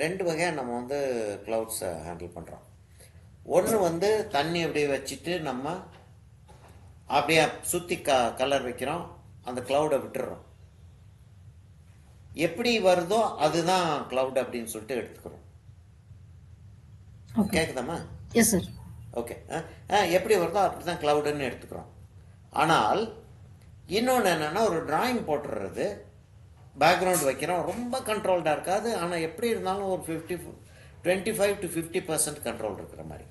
ரெண்டு வகையாக நம்ம வந்து க்ளவுட்ஸை ஹேண்டில் பண்ணுறோம். ஒன்று வந்து தண்ணி அப்படியே வச்சுட்டு நம்ம அப்படியே சுற்றி கலர் வைக்கிறோம், அந்த க்ளவுடை விட்டுடுறோம். எப்படி வருதோ அதுதான் க்ளவுட் அப்படின்னு சொல்லிட்டு எடுத்துக்கிறோம். கேட்குதாம்மா? Yes sir. ஓகே. எப்படி வருதோ அப்படி தான் க்ளவுடுன்னு எடுத்துக்கிறோம். ஆனால் இன்னொன்று என்னென்னா, ஒரு டிராயிங் போட்டுடுறது, பேக்ரவுண்ட் வைக்கிறோம், ரொம்ப கண்ட்ரோல்டாக இருக்காது. ஆனால் எப்படி இருந்தாலும் ஒரு 25-50% கண்ட்ரோல் இருக்கிற மாதிரி.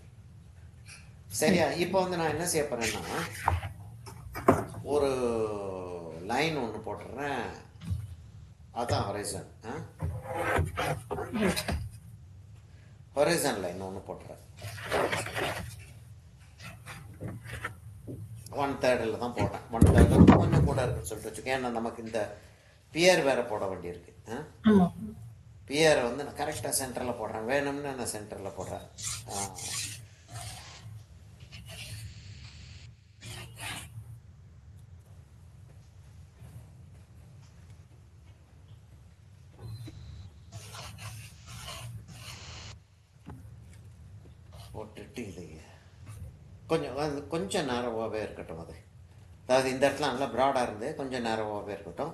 சரியா? இப்போ வந்து நான் என்ன செய்ய போகிறேன்னா, ஒரு லைன் ஒன்று போட்டுடுறேன், அதான் ஹொரைசன். ஹொரைசன் லைன் ஒன்று போட்டுறேன். 1/3 தான் போட்டேன். 1/3 கொஞ்சம் கூட இருக்குன்னு சொல்லிட்டு வச்சுக்கேன். ஏன்னா நமக்கு இந்த பியர் வேற போட வேண்டியிருக்கு. பியரை வந்து நான் கரெக்டாக சென்டரில் போடுறேன், வேணும்னு நான் சென்டரில் போடுறேன். போட்டுட்டு இது கொஞ்சம் நேரவாகவே இருக்கட்டும். அதாவது இந்த இடத்துல நல்லா ப்ராடாக இருந்து கொஞ்சம் நேரவாகவே இருக்கட்டும்.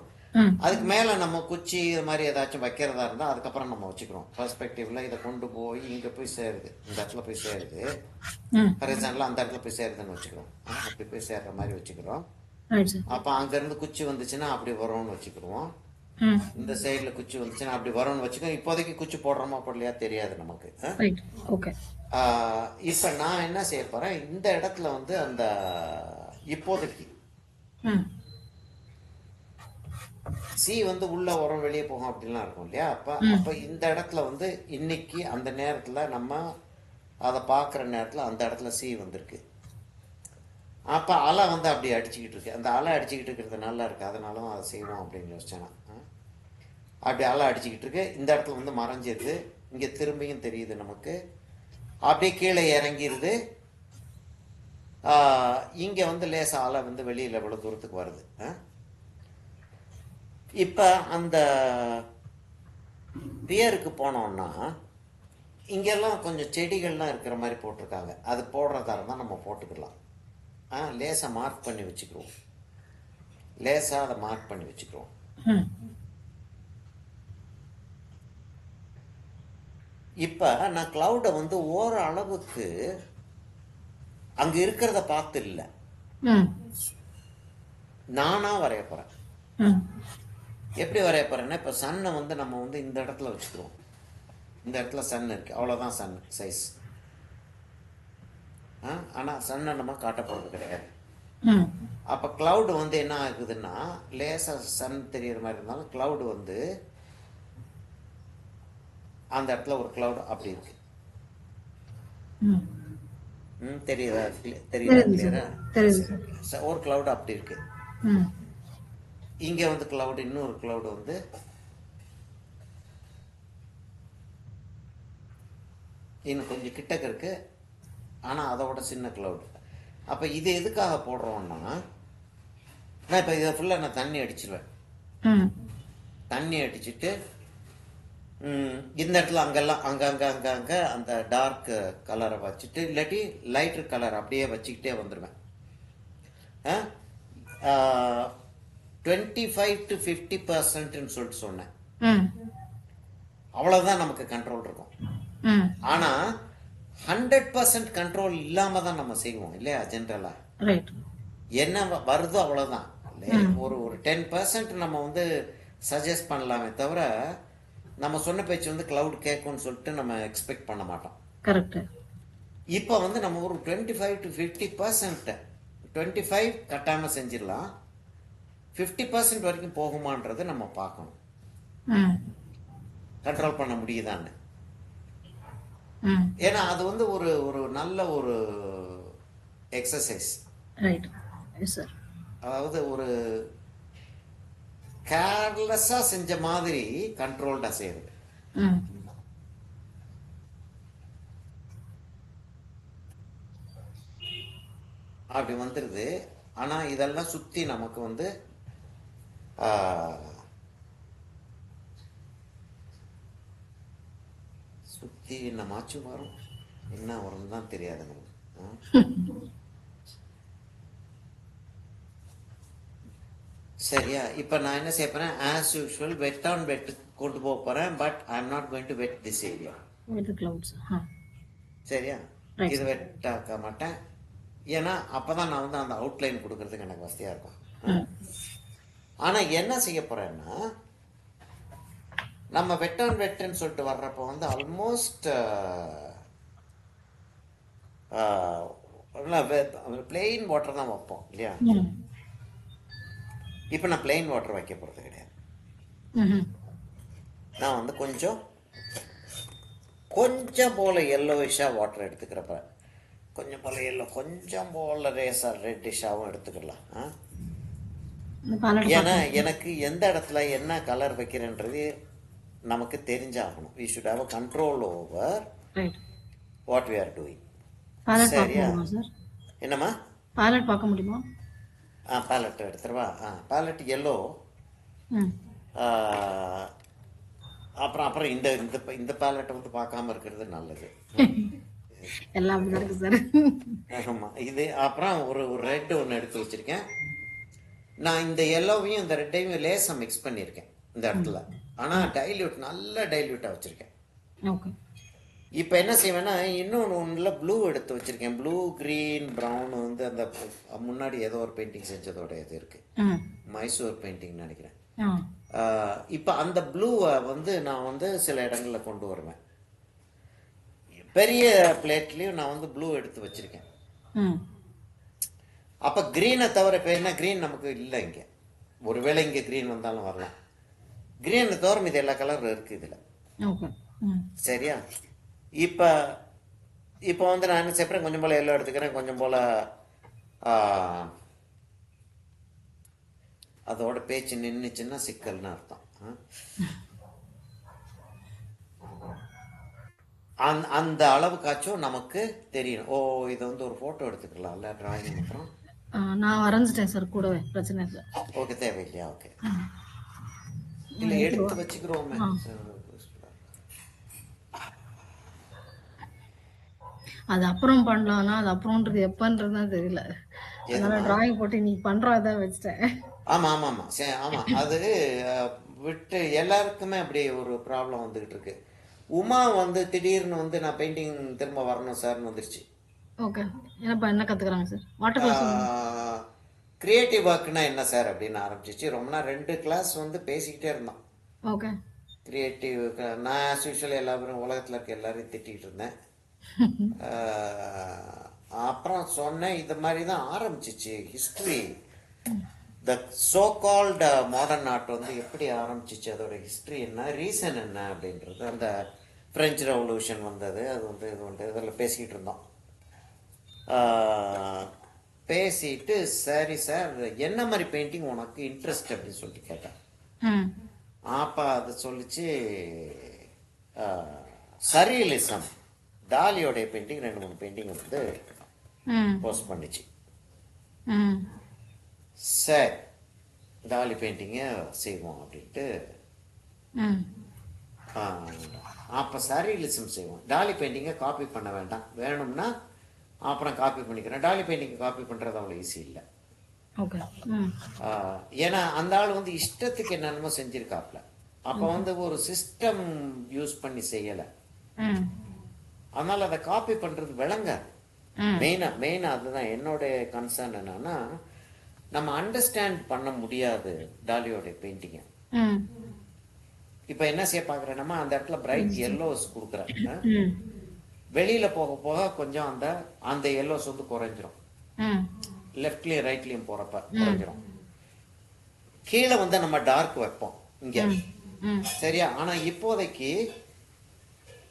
அதுக்கு மேலே நம்ம குச்சி இது மாதிரி ஏதாச்சும் வைக்கிறதா இருந்தால் அதுக்கப்புறம் நம்ம வச்சுக்கிறோம். பர்ஸ்பெக்டிவ்ல இதை கொண்டு போய் இங்கே போய் சேருது, இந்த இடத்துல போய் சேருது, ஃபார் எக்ஸாம்பிள் அந்த இடத்துல போய் சேருதுன்னு வச்சுக்கிறோம். அப்படி போய் சேர்ற மாதிரி வச்சுக்கிறோம். அப்போ அங்கேருந்து குச்சி வந்துச்சுன்னா அப்படி வரும்னு வச்சுக்கிடுவோம். இந்த சைடில் குச்சி வந்துச்சுன்னா அப்படி வரும்னு வச்சுக்கோ. இப்போதைக்கு குச்சி போடுறோமா போடலையா தெரியாது நமக்கு. இப்போ நான் என்ன செய்ய போகிறேன், இந்த இடத்துல வந்து அந்த இப்போதைக்கு சி வந்து உள்ள உரம் வெளியே போகும் அப்படிலாம் இருக்கும் இல்லையா? அப்போ இந்த இடத்துல வந்து இன்னைக்கு அந்த நேரத்தில் நம்ம அதை பார்க்குற நேரத்தில் அந்த இடத்துல சி வந்திருக்கு. அப்போ அலை வந்து அப்படி அடிச்சுக்கிட்டு இருக்கு. அந்த அலை அடிச்சுக்கிட்டு இருக்கிறது நல்லா இருக்குது, அதனால அதை செய்வோம் அப்படின்னு யோசிச்சேன். அப்படி அலை அடிச்சுக்கிட்டு இருக்கு. இந்த இடத்துல வந்து மறைஞ்சிருது, இங்கே திரும்பியும் தெரியுது நமக்கு. அப்படியே கீழே இறங்கிடுது. இங்கே வந்து லேசாக அலை வந்து வெளியில் இவ்வளோ தூரத்துக்கு வருது. இப்போ அந்த பியருக்கு போனோம்னா இங்கெல்லாம் கொஞ்சம் செடிகள்லாம் இருக்கிற மாதிரி போட்டிருக்காங்க. அது போடுறதா இருந்தால் நம்ம போட்டுக்கலாம். லேசாக மார்க் பண்ணி வச்சுக்கிறோம். லேசாக அதை மார்க் பண்ணி வச்சுக்கிறோம். இப்போ நான் க்ளவுடை வந்து ஓரளவுக்கு அங்கே இருக்கிறத பார்த்து இல்லை, நானாக வரைய போகிறேன். எப்படி வரைய போகிறேன்னா, இப்போ சன்னை வந்து நம்ம வந்து இந்த இடத்துல வச்சுக்கிறோம். இந்த இடத்துல சன் இருக்குது, அவ்வளோதான் சன் சைஸ். ஆனால் சன்னை நம்ம காட்ட போகிறது கிடையாது. அப்போ க்ளவுடு வந்து என்ன ஆகுதுன்னா, லேசாக சன் தெரிகிற மாதிரி இருந்தாலும் க்ளவுடு வந்து அந்த இடத்துல ஒரு க்ளவுட் அப்படி இருக்கு. தெரியுதா? கிளியரா? ஒரு க்ளவுட் அப்படி இருக்கு. இங்க வந்து க்ளவுட், இன்னொரு க்ளவுட் வந்து இன்னும் கொஞ்சம் கிட்டக்க இருக்கு, ஆனா அதோட சின்ன க்ளவுட். அப்ப இது எதுக்காக போடுறோம்னா, நான் இப்ப இதை ஃபுல்லா நான் தண்ணி அடிச்சிருவேன். தண்ணி அடிச்சுட்டு இந்த இடத்துல அங்கெல்லாம் அங்க அந்த டார்க் கலரை வச்சுட்டு, இல்லாட்டி லைட்ரு கலர் அப்படியே வச்சுக்கிட்டே வந்துடுவேன். 25-50% சொல்லிட்டு சொன்னேன். அவ்வளவுதான் நமக்கு கண்ட்ரோல் இருக்கும். ஆனா 100% கண்ட்ரோல் இல்லாம தான் நம்ம செய்வோம் இல்லையா? ஜென்ரலா என்ன வருதோ அவ்வளவுதான். ஒரு 10% நம்ம வந்து சஜஸ்ட் பண்ணலாமே தவிர, நம்ம சொன்ன பேச்சு வந்து கிளவுட் கேட்கும்னு சொல்லிட்டு நம்ம எக்ஸ்பெக்ட் பண்ண மாட்டோம். கரெக்ட். இப்போ வந்து நம்ம ஒரு 25-50%, 25 கட்டாம செஞ்சிடலாம், 50% வரைக்கும் போகுமான்றதை நம்ம பார்க்கணும். கண்ட்ரோல் பண்ண முடியுதான்னு. ஏன்னா அது வந்து ஒரு நல்ல ஒரு எக்ஸசைஸ். அதாவது ஒரு கேர்லெஸ்ஸா செஞ்ச மாதிரி கண்ட்ரோல்டா செய்யுது. அப்படி வந்துருது. ஆனா இதெல்லாம் சுத்தி நமக்கு வந்து சுற்றி என்னமாச்சும் வரும், என்ன வரும்னு தான் தெரியாது நமக்கு. சரியா? இப்போ நான் என்ன செய்ய போகிறேன், ஆஸ் யூஷுவல் வெட் ஆன் வெட் கொண்டு போக போகிறேன். But I am not going to wet this area. சரியா? இது வெட்டாக்க மாட்டேன். ஏன்னா அப்போ தான் நான் வந்து அந்த அவுட்லைன் கொடுக்கறதுக்கு எனக்கு வசதியாக இருக்கும். ஆனால் என்ன செய்ய போகிறேன்னா, நம்ம வெட் ஆன் வெட்டுன்னு சொல்லிட்டு வர்றப்போ வந்து ஆல்மோஸ்ட் பிளெயின் வாட்டர் தான் வைப்போம் இல்லையா? இப்போ நான் பிளெயின் வாட்டர் வைக்க போகிறது கிடையாது. நான் வந்து கொஞ்சம் போல் எல்லோயிஷாக வாட்டர் எடுத்துக்கிறப்ப கொஞ்சம் போல் எல்லோ, கொஞ்சம் போல் ரேஸாக ரெட்டிஷாகவும் எடுத்துக்கலாம். ஏன்னா எனக்கு எந்த இடத்துல என்ன கலர் வைக்கிறேன்றது நமக்கு தெரிஞ்சாகணும். We should have a control over what we are doing. சரியா? என்னம்மா பேலட் பார்க்க முடியுமா? பேலட் எடுத்துருவா. Palette yellow. அப்புறம் இந்த இந்த பேலட்டை வந்து பார்க்காம இருக்கிறது நல்லது. எல்லாம் இருக்கு சார். ஆமாம். இது அப்புறம் ஒரு ரெட் ஒன்று எடுத்து வச்சிருக்கேன். நான் இந்த எல்லோவையும் இந்த ரெட்டையும் லேசாக மிக்ஸ் பண்ணியிருக்கேன் இந்த இடத்துல. ஆனால் நல்ல டைல்யூட்டாக வச்சுருக்கேன். இப்போ என்ன செய்வேன்னா, ஒன்றில் ப்ளூ எடுத்து வச்சுருக்கேன். ப்ளூ, க்ரீன், ப்ரௌன் வந்து அந்த முன்னாடி ஏதோ ஒரு பெயிண்டிங் செஞ்சதோட இது இருக்குது, மைசூர் பெயிண்டிங் நினைக்கிறேன். இப்போ அந்த ப்ளூவை வந்து நான் வந்து சில இடங்களில் கொண்டு வருவேன். பெரிய பிளேட்லேயும் நான் வந்து ப்ளூ எடுத்து வச்சுருக்கேன். அப்போ க்ரீனை தவிர, இப்போ என்ன க்ரீன் நமக்கு இல்லை இங்கே. ஒருவேளை இங்கே க்ரீன் வந்தாலும் வரலாம். க்ரீனை தவிர இது எல்லா கலரும் இருக்குது இதில். சரியா? இப்போ வந்து நான் என்ன செய்யறேன், கொஞ்சம் போல் எல்லோ எடுத்துக்கிறேன், கொஞ்சம் போல் அதோட பேச்சு நின்றுச்சுன்னா சிக்கல்னு அர்த்தம். அந்த அளவுக்காச்சும் நமக்கு தெரியணும். இதை வந்து ஒரு ஃபோட்டோ எடுத்துக்கலாம்ல டிராயிங். அப்புறம் நான் வரைஞ்சிட்டேன் சார் கூடவே, பிரச்சனை இல்லை. ஓகே, தேவையில்லையா? ஓகே, இல்லை எடுத்து வச்சுக்கிறோமே. அது அப்புறம் பண்ணலாம்னா அது அப்புறம்ன்றது எப்பன்றதுதான் தெரியல. அதனால டிராயிங் போட்டு நீ பண்றதா வச்சுட்டேன். ஆமா ஆமா ஆமா ஆமா. அது விட்டு எல்லாருக்குமே அப்படி ஒரு ப்ராப்ளம் வந்துகிட்டு இருக்கு. உமா வந்து திடீர்னு வந்து நான் பெயிண்டிங் திரும்ப வரணும் சார்னு வந்துருச்சு. ஓகே, என்ன கத்துக்கிறாங்க சார்? வாட்டர் கலர் கிரியேட்டிவ் ஒர்க்னா என்ன சார் அப்படின்னு ஆரம்பிச்சிச்சு. ரொம்ப நாள் 2 கிளாஸ் வந்து பேசிக்கிட்டே இருந்தோம். Okay, creative. நான் ஆஸ் யூஷுவல் எல்லாரும் உலகத்தில் இருக்க எல்லாரையும் திட்டிகிட்டு இருந்தேன். அப்புறம் சொன்னேன், இது மாதிரி தான் ஆரம்பிச்சிச்சு ஹிஸ்ட்ரி. த சோ கால்டு மாடர்ன் ஆர்ட் வந்து எப்படி ஆரம்பிச்சிச்சு, அதோட ஹிஸ்ட்ரி என்ன, ரீசன் என்ன அப்படின்றது. அந்த ஃப்ரெஞ்சு ரெவல்யூஷன் வந்தது, அது வந்து இது வந்து இதில் பேசிக்கிட்டு இருந்தோம். பேசிட்டு சரி சார் என்ன மாதிரி பெயிண்டிங் உனக்கு இன்ட்ரெஸ்ட் அப்படின்னு சொல்லிட்டு கேட்டேன். அப்போ அதை சொல்லிச்சு, சரியலிசம், டாலியோடைய பெயிண்டிங் 2-3 பெயிண்டிங் வந்து போஸ்ட் பண்ணிச்சு. சரி, டாலி பெயிண்டிங்கை செய்வோம் அப்படின்ட்டு. அப்போ சரியலிசம் செய்வோம். டாலி பெயிண்டிங்கை காப்பி பண்ண வேண்டாம், வேணும்னா அப்புறம் காப்பி பண்ணிக்கிறேன். டாலி பெயிண்டிங்கை காப்பி பண்ணுறது அவ்வளோ ஈஸி இல்லை. ஏன்னா அந்த ஆள் வந்து இஷ்டத்துக்கு என்னென்னமோ செஞ்சிருக்காப்ல. அப்போ வந்து ஒரு சிஸ்டம் யூஸ் பண்ணி செய்யலை. அதனால் அதை காப்பி பண்ணுறது விளங்காது. மெயினாக அதுதான் என்னோடைய கன்சர்ன். என்னன்னா, நம்ம அண்டர்ஸ்டாண்ட் பண்ண முடியாது டாலியோடைய பெயிண்டிங்கை. இப்போ என்ன செய்ய பார்க்குறேன்னா, அந்த இடத்துல பிரைட் எல்லோஸ் கொடுக்குறேன். வெளியில் போக போக கொஞ்சம் அந்த எல்லோஸ் வந்து குறைஞ்சிரும். லெஃப்ட்லேயும் ரைட்லேயும் போகிறப்ப குறைஞ்சிரும். கீழே வந்து நம்ம டார்க் வைப்போம் இங்கே, சரியா? ஆனால் இப்போதைக்கு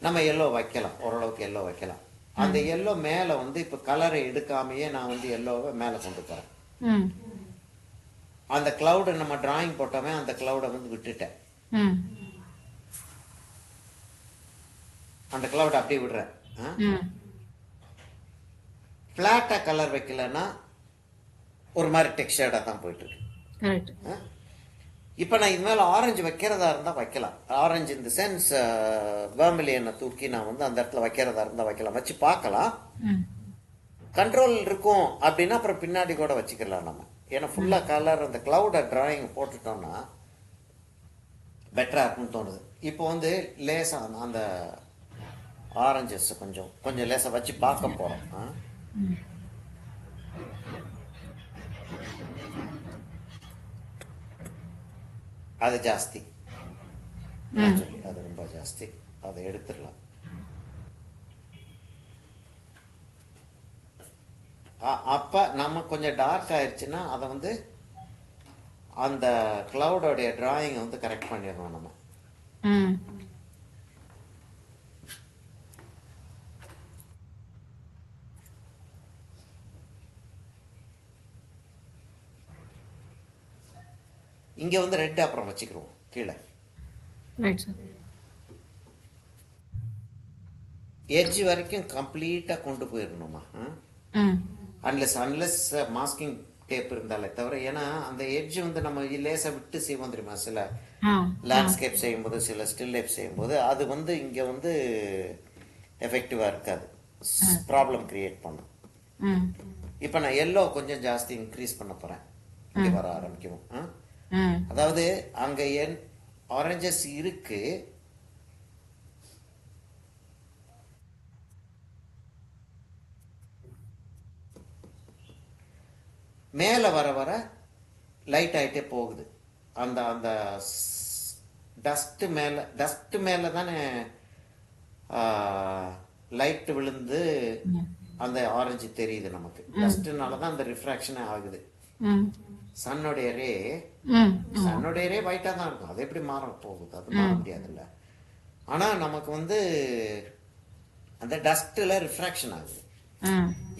நம்ம எல்லோ வைக்கலாம், ஓரளவுக்கு எல்லோ வைக்கலாம். அந்த எல்லோ மேலே வந்து இப்போ கலரை எடுக்காமையே நான் வந்து எல்லோவை மேலே கொண்டு போகிறேன். அந்த கிளவுடை நம்ம டிராயிங் போட்டோமே, அந்த கிளவுடை வந்து விட்டுட்டேன். அந்த கிளவுடை அப்படியே விடுறேன். ஃப்ளாட்டாக கலர் வைக்கலன்னா ஒரு மாதிரி டெக்ஸ்டர்டாக தான் போயிட்டு இருக்கு. இப்போ நான் இது மேலே ஆரஞ்சு வைக்கிறதா இருந்தால் வைக்கலாம். ஆரஞ்சு இந்த சென்ஸ் வேர்மிலியனை தூக்கி நான் வந்து அந்த இடத்துல வைக்கிறதா இருந்தால் வைக்கலாம், வச்சு பார்க்கலாம். கண்ட்ரோல் இருக்கும் அப்படின்னா அப்புறம் பின்னாடி கூட வச்சுக்கலாம் நம்ம. ஏன்னா ஃபுல்லாக கலர் அந்த க்ளவுடை டிராயிங் போட்டுட்டோம்னா பெட்டராக இருக்குன்னு தோணுது. இப்போ வந்து லேசாக அந்த ஆரஞ்சஸ் கொஞ்சம் கொஞ்சம் லேசாக வச்சு பார்க்க போகிறோம். அது ஜாஸ்தி, அது ரொம்ப ஜாஸ்தி, அதை எடுத்துடலாம். அப்போ நம்ம கொஞ்சம் டார்க் ஆயிடுச்சுன்னா அதை வந்து அந்த கிளவுடோடைய டிராயிங்கை வந்து கரெக்ட் பண்ணிடணும் நம்ம. இங்கே வந்து ரெட் அப்புறம் வச்சுக்கிறோம் கீழே. எட்ஜ் வரைக்கும் கம்ப்ளீட்டாக கொண்டு போயிடணுமா, அன்லெஸ் மாஸ்கிங் டேப் இருந்தாலே தவிர. ஏன்னா அந்த எட்ஜ் வந்து நம்ம லேசாக விட்டு செய்வோம் தெரியுமா, சில லேண்ட்ஸ்கேப் செய்யும்போது சில ஸ்டில் லைஃப் செய்யும்போது அது வந்து இங்கே வந்து எஃபெக்டிவாக இருக்காது, ப்ராப்ளம் கிரியேட் பண்ணும். இப்போ நான் எல்லோ கொஞ்சம் ஜாஸ்தி இன்க்ரீஸ் பண்ண போகிறேன், இங்கே வர ஆரம்பிக்கும். அதாவது அங்கே ஆரஞ்சஸ் இருக்கு, மேலே வர வர லைட் ஆகிட்டே போகுது. அந்த அந்த டஸ்ட்டு மேலே தானே லைட் விழுந்து அந்த ஆரஞ்சு தெரியுது நமக்கு. டஸ்ட்டுனால தான் அந்த ரிஃப்ராக்ஷனே ஆகுது. சன்னுடைய ரே ஒயிட்டாக தான் இருக்கும், அது எப்படி மாற போகுது, அது மாற முடியாதுல்ல. ஆனால் நமக்கு வந்து அந்த டஸ்ட்டில் ரிஃப்ராக்ஷன் ஆகுது.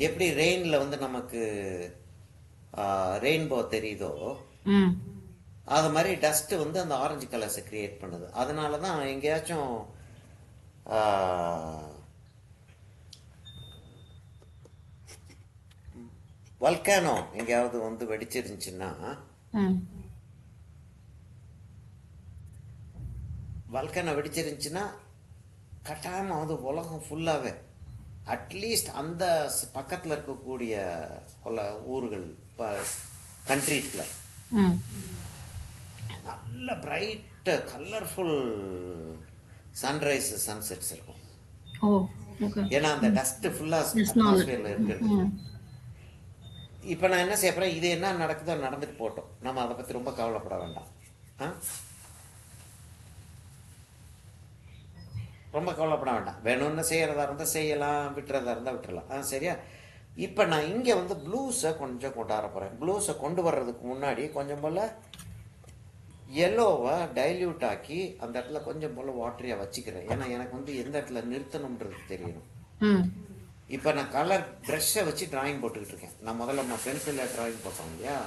எப்படி ரெயினில் வந்து நமக்கு ரெயின்போ தெரியுதோ அது மாதிரி டஸ்ட் வந்து அந்த ஆரஞ்சு கலர்ஸை கிரியேட் பண்ணுது. அதனால தான் எங்கேயாச்சும் வல்கானோ எங்கேயாவது வந்து வெடிச்சிருந்துச்சுன்னா, வல்கானோ வெடிச்சிருந்துச்சுன்னா கட்டாயமாவது உலகம் ஃபுல்லாகவே அட்லீஸ்ட் அந்த பக்கத்தில் இருக்கக்கூடிய பல ஊர்கள் கண்ட்ரீஸில் நல்ல பிரைட் கலர்ஃபுல் சன்ரைஸ் சன்செட்ஸ் இருக்கும். ஏன்னா அந்த டஸ்ட் ஃபுல்லாக அட்மாஸ்பியரில் இருக்குது. இப்போ நான் என்ன செய்ய போகிறேன், இது என்ன நடக்குதோ நடந்துட்டு போட்டோம், நம்ம அதை பற்றி ரொம்ப கவலைப்பட வேண்டாம். ரொம்ப கவலைப்பட வேண்டாம். வேணும்னு செய்கிறதா இருந்தால் செய்யலாம், விட்டுறதா இருந்தால் விட்டுறலாம். சரியா? இப்போ நான் இங்கே வந்து ப்ளூஸை கொஞ்சம் கொண்டு வர போகிறேன். ப்ளூஸை கொண்டு வர்றதுக்கு முன்னாடி கொஞ்சம் போல் எல்லோவை டைல்யூட் ஆக்கி அந்த இடத்துல கொஞ்சம் போல் வாட்டரியாக வச்சுக்கிறேன். ஏன்னா எனக்கு வந்து எந்த இடத்துல நிறுத்தணுன்றது தெரியணும். இப்போ நான் கலர் ப்ரஷ்ஷை வச்சு டிராயிங் போட்டுக்கிட்டு இருக்கேன். நான் முதல்ல பென்சிலில் டிராயிங் போட்டோம் இல்லையா,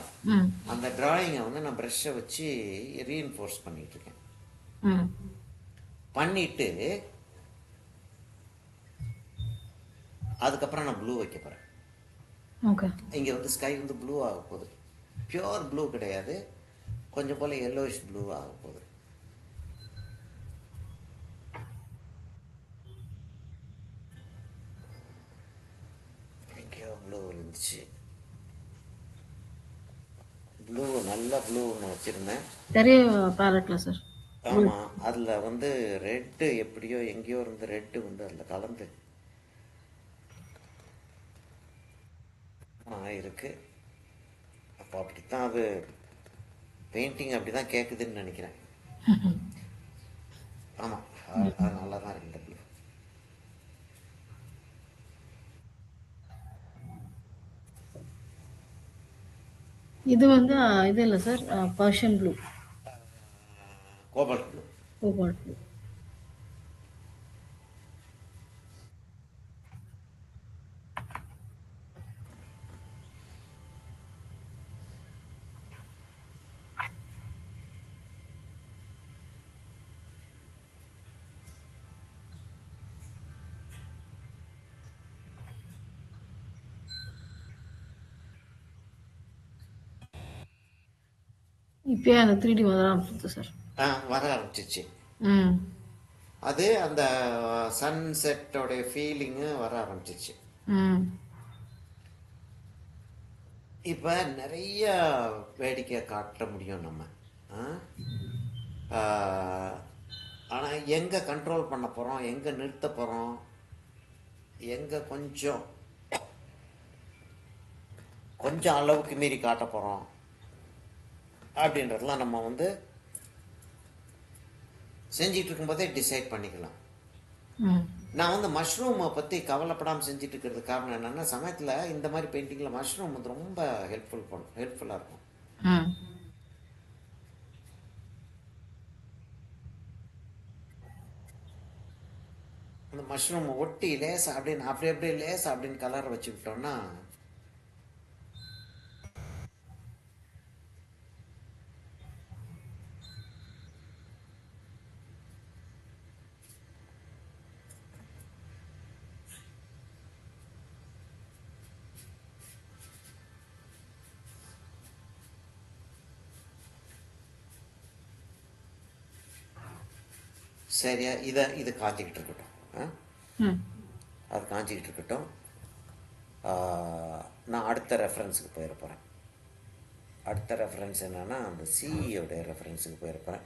அந்த டிராயிங்கை வந்து நான் ப்ரஷ்ஷை வச்சு ரீஎன்ஃபோர்ஸ் பண்ணிகிட்டு இருக்கேன். பண்ணிட்டு அதுக்கப்புறம் நான் ப்ளூ வைக்க போகிறேன். இங்கே வந்து ஸ்கை வந்து ப்ளூ ஆக போகுது. பியோர் ப்ளூ கிடையாது, கொஞ்சம் போல் எல்லோயிஷ் ப்ளூ ஆக போகுது. எங்கேயோ ப்ளூ இருந்துச்சு, ப்ளூ நல்ல ப்ளூ ஒன்று வச்சுருந்தேன். சார். ஆமாம், அதில் வந்து ரெட்டு எப்படியோ எங்கேயோ இருந்து ரெட்டு வந்து அதில் கலந்து இருக்கு. அப்போ அப்படித்தான் அது பெயிண்டிங் அப்படி தான் கேட்குதுன்னு நினைக்கிறேன். ஆமாம், அது நல்லா தான் இருக்கு. இது வந்து இது இல்லை sir, Persian blue, cobalt blue. Cobalt blue. இப்பயே அந்த 3D வர ஆரம்பிச்சிருது சார். வர ஆரம்பிச்சிச்சு. ம் அது அந்த சன்செட்டோடைய ஃபீலிங்கு வர ஆரம்பிச்சிச்சு. ம் இப்போ நிறைய வேடிக்கை காட்ட முடியும் நம்ம. ஆனால் எங்கே கண்ட்ரோல் பண்ண போகிறோம், எங்கே நிறுத்த போகிறோம், எங்கே கொஞ்சம் அளவுக்கு மீறி காட்ட போகிறோம் அப்படின்றதெல்லாம் நம்ம வந்து செஞ்சிட்டு இருக்கும்போதே டிசைட் பண்ணிக்கலாம். ம் நான் வந்து மஷ்ரூமை பற்றி கவலைப்படாமல் செஞ்சுட்டு இருக்கிறது காரணம் என்னென்னா, சமயத்தில் இந்த மாதிரி பெயிண்டிங்கில் மஷ்ரூம் வந்து ரொம்ப ஹெல்ப்ஃபுல்லாக இருக்கும். ம் அந்த மஷ்ரூமை ஒட்டி லேசா அப்படின்னு அப்படியே லேசா அப்படின்னு கலரை வச்சு விட்டோம்னா சரியா இது காஞ்சிக்கிட்டு இருக்கட்டும். ம் அது காஞ்சிக்கிட்டு இருக்கட்டும். நான் அடுத்த ரெஃபரன்ஸுக்கு போயிருப்பேன். அடுத்த ரெஃபரன்ஸ் என்னென்னா, அந்த சிஇயோடைய ரெஃபரன்ஸுக்கு போயிருப்பேன்.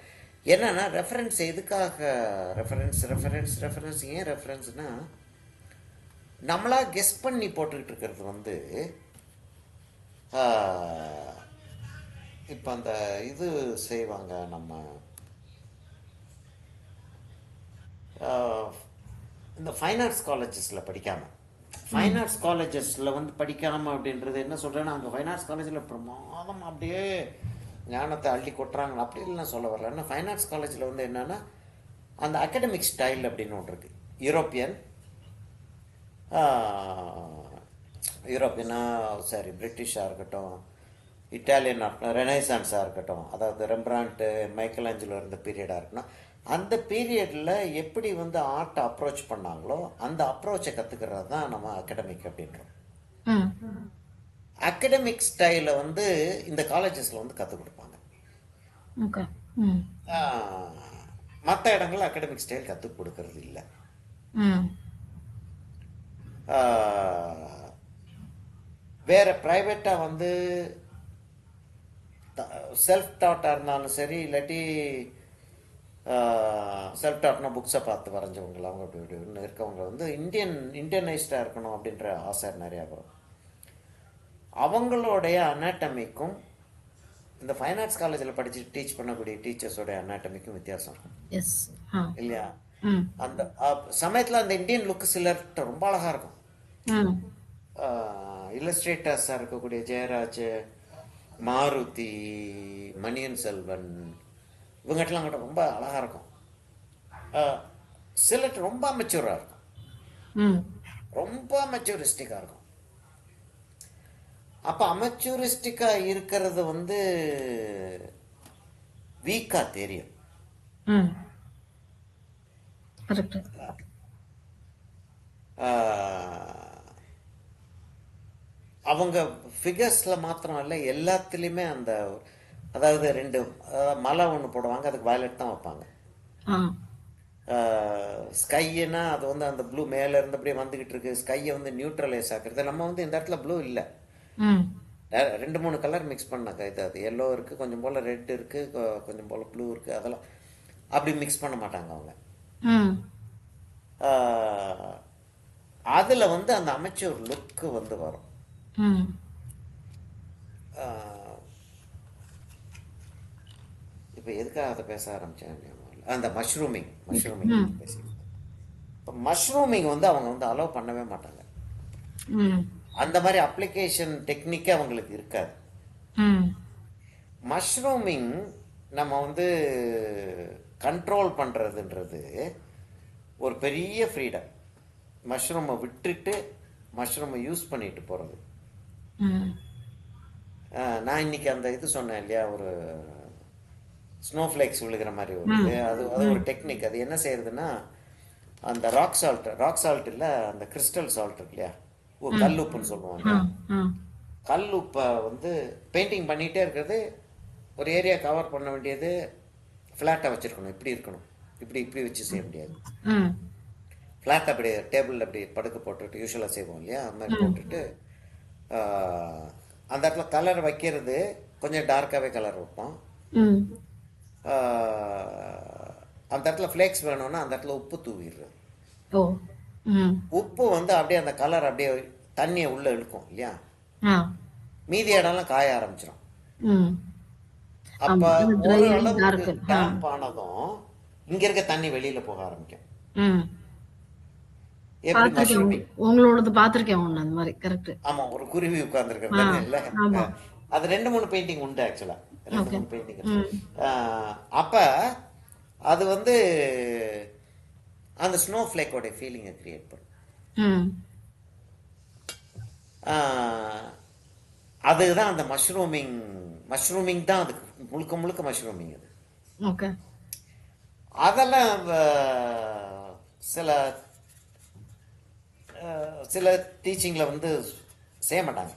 என்னென்னா, ரெஃபரன்ஸ் எதுக்காக ரெஃபரன்ஸ் ஏன் ரெஃபரன்ஸ்னால், நம்மளாக கெஸ் பண்ணி போட்டுக்கிட்டு இருக்கிறது வந்து இப்போ அந்த இது செய்வாங்க நம்ம இந்த ஃபைன் ஆர்ட்ஸ் காலேஜஸில் படிக்காமல் அப்படின்றது என்ன சொல்கிறேன்னா, அங்கே ஃபைன் ஆர்ட்ஸ் காலேஜில் பிரமாதம் அப்படியே ஞானத்தை அள்ளி கொட்டுறாங்க அப்படி இல்லைன்னா சொல்ல வரல. ஏன்னா ஃபைன் ஆர்ட்ஸ் காலேஜில் வந்து என்னென்னா, அந்த அகடமிக் ஸ்டைல் அப்படின்னு ஒன்று இருக்குது. யூரோப்பியனா சரி, பிரிட்டிஷாக இருக்கட்டும், இட்டாலியனாக இருக்கட்டும், ரெனைசான்ஸாக இருக்கட்டும், அதாவது ரெம்பிரான்ட்டு, மைக்கேல் ஆஞ்சலோ இருந்த பீரியடாக இருக்கணும், அந்த பீரியடில் எப்படி வந்து ஆர்ட்டை அப்ரோச் பண்ணாங்களோ அந்த அப்ரோச்சை கற்றுக்கிறது தான் நம்ம அகடமிக் அப்படின்றோம். அகடமிக் ஸ்டைலை வந்து இந்த காலேஜஸில் வந்து கற்றுக் கொடுப்பாங்க. மற்ற இடங்கள்ல அகடமிக் ஸ்டைல் கற்றுக் கொடுக்கறது இல்லை. வேற ப்ரைவேட்டாக வந்து செல்ஃப் டாட்டாக இருந்தாலும் சரி, இல்லாட்டி செல்ஃப் டாட்னா புக்ஸை பார்த்து வரைஞ்சவங்க அவங்க அப்படி இப்படின்னு இருக்கவங்க வந்து இந்தியனைஸ்டாக இருக்கணும் அப்படின்ற ஆசை நிறையா வரும். அவங்களுடைய அனாட்டமிக்கும் இந்த ஃபைன் ஆர்ட்ஸ் காலேஜில் படித்து டீச் பண்ணக்கூடிய டீச்சர்ஸோடைய அனாட்டமிக்கும் வித்தியாசம் இருக்கும் இல்லையா? அந்த சமயத்தில் அந்த இந்தியன் லுக்கு சிலர்கிட்ட ரொம்ப அழகாக இருக்கும். இல்லஸ்ட்ரேட்டர்ஸாக இருக்கக்கூடிய ஜெயராஜ், மாருதி, மணியன் செல்வன், இவங்ககிட்டலாம் கூட ரொம்ப அழகாக இருக்கும். சிலர் ரொம்ப மெச்சூராக இருக்கும், ரொம்ப மெச்சூரிஸ்டிக்காக இருக்கும். அப்போ அமெச்சூரிஸ்டிக்காக இருக்கிறது வந்து வீக்காக தெரியும். அவங்க ஃபிகர்ஸில் மாத்திரம் இல்லை, எல்லாத்துலேயுமே அந்த, அதாவது ரெண்டு மலை ஒன்று போடுவாங்க, அதுக்கு வயலட் தான் வைப்பாங்க. ஸ்கைன்னா அது வந்து அந்த ப்ளூ மேலே இருந்தபடியே வந்துக்கிட்டு இருக்கு, ஸ்கையை வந்து நியூட்ரலைஸ் ஆக்குறது. நம்ம வந்து இந்த இடத்துல ப்ளூ இல்லை, 2-3 கலர் மிக்ஸ் பண்ண இது. அது எல்லோ இருக்குது, கொஞ்சம் போல் ரெட் இருக்குது, கொஞ்சம் போல் ப்ளூ இருக்குது, அதெல்லாம் அப்படி மிக்ஸ் பண்ண மாட்டாங்க அவங்க. அதில் வந்து அந்த அமெச்சூர் லுக்கு வந்து வரும். இப்போ எதுக்காக அதை பேச ஆரம்பித்தேன், அந்த மஷ்ரூமிங் பேசி. இப்போ மஷ்ரூமிங் வந்து அவங்க வந்து அலோவ் பண்ணவே மாட்டாங்க. அந்த மாதிரி அப்ளிகேஷன் டெக்னிக்கே அவங்களுக்கு இருக்காது. மஷ்ரூமிங் நம்ம வந்து கண்ட்ரோல் பண்ணுறதுன்றது ஒரு பெரிய ஃப்ரீடம். மஷ்ரூமை விட்டுட்டு மஷ்ரூமை யூஸ் பண்ணிட்டு போகிறது. நான் இன்னைக்கு அந்த இது சொன்னேன் இல்லையா, ஒரு ஸ்னோஃப்ளேக்ஸ் விழுகிற மாதிரி ஒரு அது ஒரு டெக்னிக். அது என்ன செய்யறதுன்னா, அந்த ராக் சால்ட் இல்லை, அந்த கிறிஸ்டல் சால்ட் இருக்கு இல்லையா, கல் உப்புன்னு சொல்லுவாங்க. கல் உப்பை வந்து பெயிண்டிங் பண்ணிகிட்டே இருக்கிறது, ஒரு ஏரியா கவர் பண்ண வேண்டியது ஃப்ளாட்டாக வச்சுருக்கணும், இப்படி இருக்கணும், இப்படி இப்படி வச்சு செய்ய முடியாது. ம் ஃப்ளாட் அப்படி டேபிள் அப்படி படுக்க போட்டுட்டு யூஸ்வலாக செய்வோம் இல்லையா, அந்த மாதிரி போட்டுட்டு அந்த இடத்துல கலர் வைக்கிறது கொஞ்சம் டார்க்காகவே கலர் வைப்போம். ம் அந்த இடத்துல ஃப்ளேக்ஸ் வேணும்னா அந்த இடத்துல உப்பு தூவிடுறது. ஓ ம் உப்பு வந்து அப்படியே அந்த கலர் அப்படியே தண்ணியை உள்ளே இழுக்கும் இல்லையா, ஆ மீதி இடம்லாம் காய ஆரம்பிச்சிடும். ம் அப்போ ஆமா அது ட்ரை ஒரு ஆகி அளவுக்கு டார்க்கு. ஆ டேம்ப் ஆனதும் இங்கே இருக்க தண்ணி வெளியில் போக ஆரம்பிக்கும். ம் எப்படி பார்த்துருக்கேன். மஷ்ரூமிங். உங்களோடது பார்த்துருக்கேன் ஒன்று அந்த மாதிரி கரெக்ட். ஆமாம், ஒரு குருவி ஆ உட்காந்துருக்கிறது இல்லை. ஆமா. அது 2-3 பெயிண்டிங் உண்டு ஆக்சுவலாக, 2-3 ஓகே. பெயிண்டிங். ம் அப்போ அது வந்து அந்த ஸ்னோ ஃப்ளேக்கோடைய ஃபீலிங்கை கிரியேட் பண்ணும். ம் ஆஹ், அதுதான் அந்த மஷ்ரூமிங் தான் அதுக்கு முழுக்க முழுக்க மஷ்ரூமிங் அது. ஓகே. அதெல்லாம் சில சில டீச்சிங்கில் வந்து செய்ய மாட்டாங்க,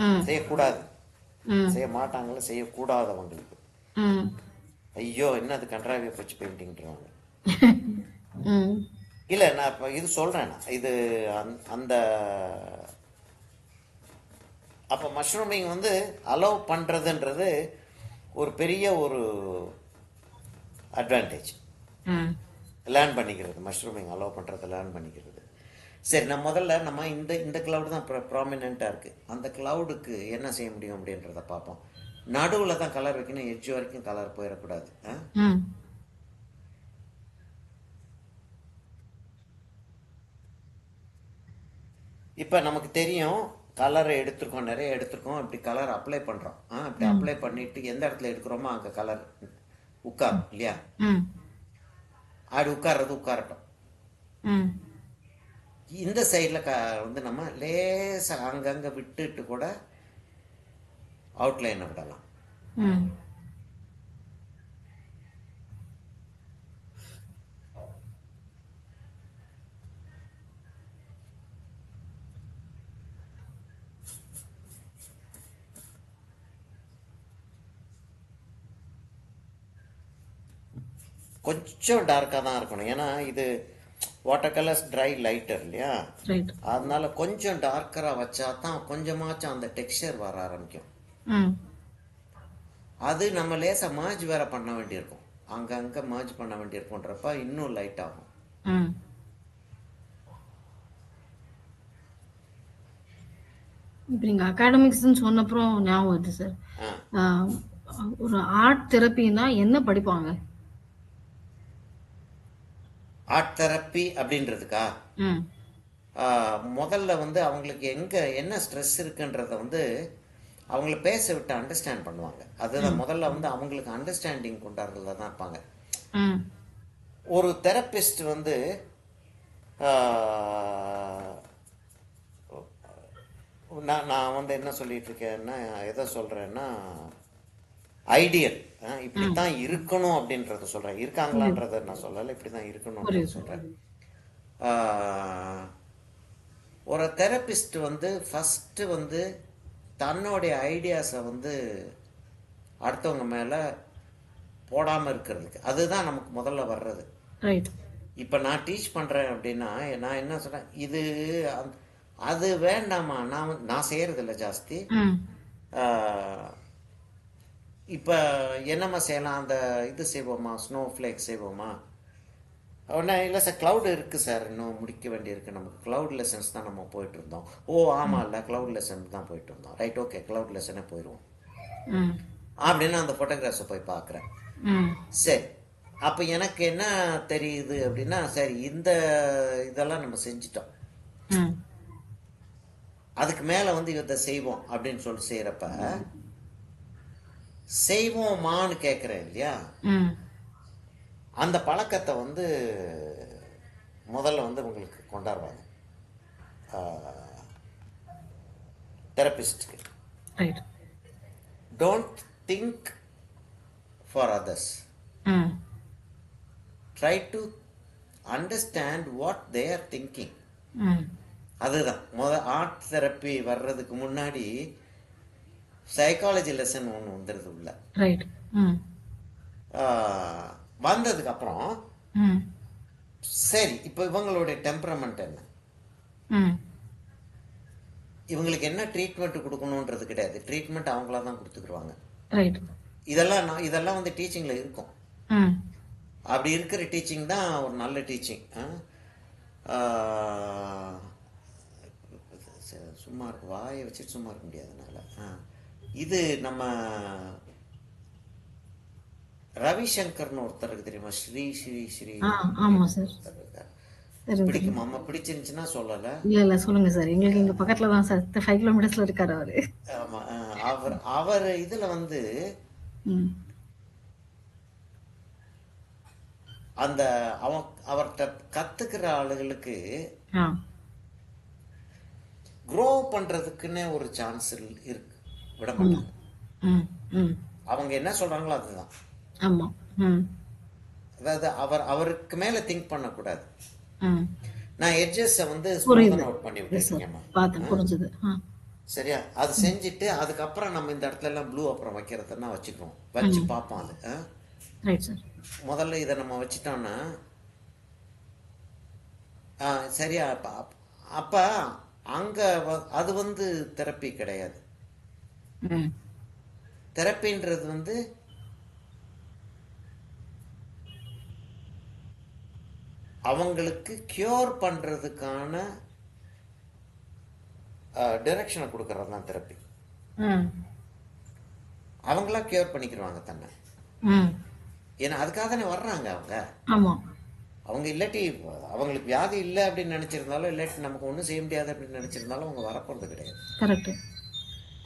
ம் செய்யக்கூடாது, ம் செய்ய மாட்டாங்கள, செய்யக்கூடாதவங்களுக்கு ம் ஐயோ என்ன அது கன்றாவியை போச்சு பெயிண்டிங்கிறாங்க. ம் இல்லை, நான் இப்போ இது சொல்கிறேன், இது அந்த அப்போ மஷ்ரூமிங் வந்து அலோவ் பண்ணுறதுன்றது ஒரு பெரிய ஒரு அட்வான்டேஜ். ம் லேர்ன் பண்ணிக்கிறது, மஷ்ரூமிங் அலோவ் பண்ணுறதை லேர்ன் பண்ணிக்கிறது. சரி, முதல்ல நம்ம இந்த இந்த கிளவுடு தான் ப்ராமினெண்ட்டாக இருக்குது, அந்த கிளவுடுக்கு என்ன செய்ய முடியும் அப்படின்றத பார்ப்போம். நடுவில் தான் கலர் வைக்கணும், எட்ஜ் வரைக்கும் கலர் போயிடக்கூடாது. ம் இப்போ நமக்கு தெரியும் கலரை எடுத்துருக்கோம், நிறைய எடுத்துருக்கோம், இப்படி கலர் அப்ளை பண்ணுறோம். இப்படி அப்ளை பண்ணிவிட்டு எந்த இடத்துல எடுக்கிறோமோ அங்கே கலர் உட்காரும் இல்லையா, ம் அப்படி உட்கார்றது உட்காரட்டும். ம் இந்த சைடில் வந்து நம்ம லேசாக அங்கங்கே விட்டுட்டு கூட அவுட்லைனை விடலாம். ம் கொஞ்சம் டார்க்காக தான் இருக்கணும், ஏன்னா இது வாட்டர் கலர்ஸ் ட்ரை லைட்டர் இல்லையா, ரைட். அதனால கொஞ்சம் டார்க்கராக வச்சா தான் கொஞ்சமாச்சும் அந்த டெக்ஸ்சர் வர ஆரம்பிக்கும். ம் அது நம்ம லேசாக மர்ஜ் வேற பண்ண வேண்டியிருக்கும், அங்கங்கே மர்ஜ் பண்ண வேண்டியிருக்கும்ன்றப்ப இன்னும் லைட் ஆகும். ம் இப்போ நீங்கள் அகாடமிக்ஸ்ன்னு சொன்னப்புறம் ஞாபகம் வருது சார். ஆ ஒரு ஆர்ட் தெரப்பின்னா என்ன படிப்பாங்க? ஆர்ட் தெரப்பி அப்படின்றதுக்கா ம் முதல்ல வந்து அவங்களுக்கு எங்கே என்ன ஸ்ட்ரெஸ் இருக்குன்றத வந்து அவங்கள பேச விட்டு அண்டர்ஸ்டாண்ட் பண்ணுவாங்க. அதுதான் முதல்ல வந்து அவங்களுக்கு அண்டர்ஸ்டாண்டிங் கொண்டாடுறதுல தான் இருப்பாங்க. ம் ஒரு தெரப்பிஸ்ட் வந்து நான் வந்து என்ன சொல்லிட்டு இருக்கேன்னா, எதை சொல்கிறேன்னா ஐடியல் இப்படி தான் இருக்கணும் அப்படின்றத சொல்கிறேன். இருக்காங்களான்றதை நான் சொல்லலை, இப்படி தான் இருக்கணும்னு சொல்கிறேன். ஒரு தெரபிஸ்ட் வந்து ஃபஸ்ட்டு வந்து தன்னுடைய ஐடியாஸை வந்து அடுத்தவங்க மேலே போடாமல் இருக்கிறதுக்கு, அதுதான் நமக்கு முதல்ல வர்றது. ரைட். இப்போ நான் டீச் பண்ணுறேன் அப்படின்னா நான் என்ன சொல்கிறேன், இது அது வேண்டாமா, நான் செய்கிறதில்ல ஜாஸ்தி. இப்போ என்னம்மா செய்யலாம், அந்த இது செய்வோமா, ஸ்னோ ஃப்ளேக் செய்வோமா, உடனே இல்லை சார் க்ளவுட் இருக்குது சார், இன்னும் முடிக்க வேண்டியிருக்கு, நமக்கு க்ளவுட் லெசன்ஸ் தான் நம்ம போயிட்டு இருந்தோம். ஓ ஆமாம், இல்லை க்ளவுட் லெசன் தான் போயிட்டு இருந்தோம், ரைட் ஓகே க்ளவுட் லெசனே போயிடுவோம் அப்படின்னு அந்த ஃபோட்டோகிராஃப்ஸை போய் பார்க்குறேன். சரி, அப்போ எனக்கு என்ன தெரியுது அப்படின்னா, சரி இந்த இதெல்லாம் நம்ம செஞ்சிட்டோம், அதுக்கு மேலே வந்து இதை செய்வோம் அப்படின்னு சொல்லி செய்கிறப்ப செய்வோமான்னு கேட்குறேன் இல்லையா, அந்த பழக்கத்தை வந்து முதல்ல வந்து உங்களுக்கு கொண்டாடுவாங்க தெரபிஸ்டுக்கு. Don't think for others, try to understand what they are thinking. அதுதான் ஆர்ட் தெரப்பி வர்றதுக்கு முன்னாடி சைக்காலஜி லெசன் ஒன்று வந்துடுது உள்ள. ரைட். ம். வந்ததுக்கப்புறம் ம். சரி இப்போ இவங்களுடைய டெம்பரமெண்ட் என்ன, ம். இவங்களுக்கு என்ன ட்ரீட்மெண்ட் கொடுக்கணுன்றது கிடையாது, ட்ரீட்மெண்ட் அவங்களா தான் கொடுத்துக்குருவாங்க. ரைட். இதெல்லாம் வந்து டீச்சிங்கில் இருக்கும். ம். அப்படி இருக்கிற டீச்சிங் தான் ஒரு நல்ல டீச்சிங். சும்மா இருக்கு, வாயை வச்சுட்டு சும்மா இருக்க முடியாதுனால. இது நம்ம ரவிசங்கர்னு ஒருத்தருக்கு தெரியுமா, ஸ்ரீ ஸ்ரீ ஸ்ரீ ஆமா சார். ஒருத்தர் இருக்கார். தெரியும். பிடிக்குமா அம்மா? பிடிச்சிருந்துச்சுன்னா சொல்லலை. இல்ல சொல்லுங்க சார். எங்களுக்கு இங்க பக்கத்துல தான் சார், 5 கிலோமீட்டர்ஸ்ல இருக்காரு அவரு. ஆமா, அவர் இதுல வந்து ம். அந்த அவர்கிட்ட கத்துக்கிற ஆளுகளுக்கு ஆ. க்ரோ பண்றதுக்குன்னு ஒரு சான்ஸ் இருக்கு, விட மாட்டாங்க. ம். ம். அவங்க என்ன சொல்றாங்களோ அதுதான். ஆமா. ம். அதாவது அவருக்கு மேல திங்க் பண்ணக்கூடாது. ம். நான் எட்ஜஸை வந்து புரியுது. நோட் பண்ணி எஸ் சார். விட்டுருக்கேம்மா. பார்த்தேன், புரிஞ்சுது. சரியா? அது செஞ்சுட்டு அதுக்கப்புறம் நம்ம இந்த இடத்துல எல்லாம் ப்ளூ அப்புறம் வைக்கிறதுன்னா வச்சுக்கிறோம், வச்சு பார்ப்போம். அது ரைட் சார். முதல்ல இதை நம்ம வச்சுட்டோம்னா சரியா? அப்ப அங்க அது வந்து தெரப்பி கிடையாது. ம். தெரப்பின்றது வந்து அவங்களுக்கு கியூர் பண்றதுக்கான டைரக்ஷனை கொடுக்கறது தான் தெரப்பி. ம். அவங்களா கியூர் பண்ணிக்கிடுவாங்க தன்னை. ம். ஏன்னா அதுக்காக தானே வர்றாங்க அவங்க. ஆமா. அவங்க இல்லாட்டி அவங்களுக்கு வியாதி இல்லை அப்படின்னு நினைச்சிருந்தாலும், இல்லாட்டி நமக்கு ஒன்றும் செய்ய முடியாது அப்படின்னு நினைச்சிருந்தாலும் அவங்க வரப்போறது கிடையாது. கரெக்ட்.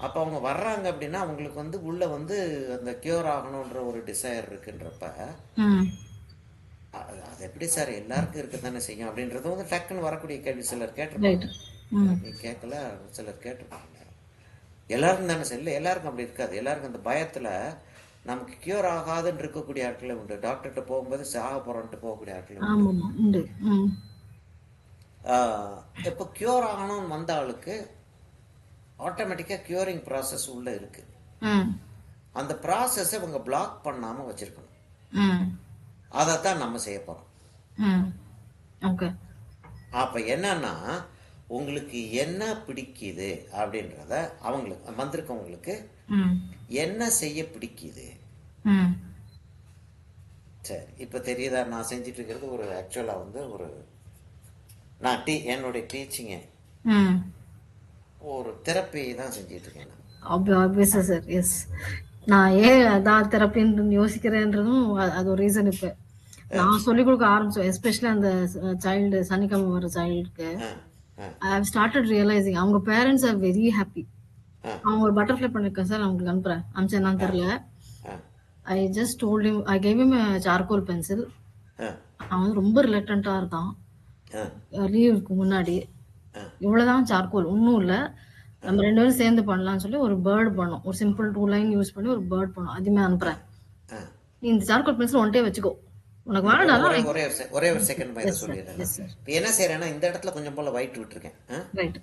அப்போ அவங்க வர்றாங்க அப்படின்னா அவங்களுக்கு வந்து உள்ள வந்து அந்த கியூர் ஆகணுன்ற ஒரு டிசைர் இருக்குன்றப்ப ம். அது எப்படி சார் எல்லாருக்கும் இருக்க தானே செய்யும் அப்படின்றது வந்து டக்குன்னு வரக்கூடிய கேள்வி. சிலர் ரைட். கேட்டிருப்பாங்க, ம். நீ கேட்கல, சிலர் கேட்டிருப்பாங்க. எல்லாருக்கும் தானே சார்? இல்லை, எல்லாருக்கும் அப்படி இருக்காது. எல்லாருக்கும் அந்த பயத்துல நமக்கு கியூர் ஆகாதுன்னு இருக்கக்கூடிய ஆட்களே உண்டு. டாக்டர்கிட்ட போகும்போது சாக போறோன்ட்டு போகக்கூடிய ஆட்களே உண்டு. ஆமாமா உண்டு. ம். இப்போ கியூர் ஆகணும்னு வந்த ஆளுக்கு ஆட்டோமேட்டிக்காக கியூரிங் ப்ராசஸ் உள்ள இருக்கு. ம். அந்த ப்ராசஸை இவங்க பிளாக் பண்ணாம வச்சிருக்கணும். ம். அதைத்தான் நம்ம செய்ய போறோம். ம். ஓகே. அப்ப என்னன்னா, உங்களுக்கு என்ன பிடிக்குது அப்படின்றத அவங்களுக்கு வந்திருக்கவங்களுக்கு ம். என்ன செய்ய பிடிக்குது. ம். சரி, இப்போ தெரியுதா? நான் செஞ்சுட்டு இருக்கிறது ஒரு ஆக்சுவலா வந்து ஒரு நான் என்னுடைய டீச்சிங்க ம். ஒரு தெரப்பி தான் செஞ்சுட்டு இருக்கேன் நான். ஆப்வியஸா சார். எஸ். நான் ஏன் அதான் தெரப்பின்னு யோசிக்கிறேன்றதும் அது ஒரு ரீசன். இப்போ நான் சொல்லிக் கொடுக்க ஆரம்பிச்சேன், எஸ்பெஷலி அந்த சைல்டு, சனிக்கிழமை வர சைல்டுக்கு. ஐ ஹவ் ஸ்டார்டட் ரியலைசிங் அவங்க பேரண்ட்ஸ் ஆர் வெரி ஹாப்பி. அவங்க ஒரு பட்டர்ஃப்ளை பண்ணிருக்கேன் சார், அவங்களுக்கு அனுப்புறேன். அனுப்பிச்சேன்னு தெரியல. I just told him, I gave him charcoal pencil. அவன் வந்து ரொம்ப ரிலக்டண்டா இருக்கான். லீவுக்கு முன்னாடி இவ்வளவுதான் சார்கோல், ஒன்றும் இல்லை, நம்ம 2 பேரும் சேர்ந்து பண்ணலாம்னு சொல்லி ஒரு பேர்ட் பண்ணோம். ஒரு சிம்பிள் 2 லைன் யூஸ் பண்ணி ஒரு பேர்ட் பண்ணோம். அதுமே அனுப்புறேன். நீ இந்த சார்கோல் பென்சில் ஒன்ட்டே வச்சுக்கோ, உனக்கு வேணாலும். ஒரே ஒரு செகண்ட் மாதிரி சொல்லிடுறேன். இப்போ என்ன செய்யறேன்னா, இந்த இடத்துல கொஞ்சம் போல ஒயிட் விட்டுருக்கேன். ரைட்,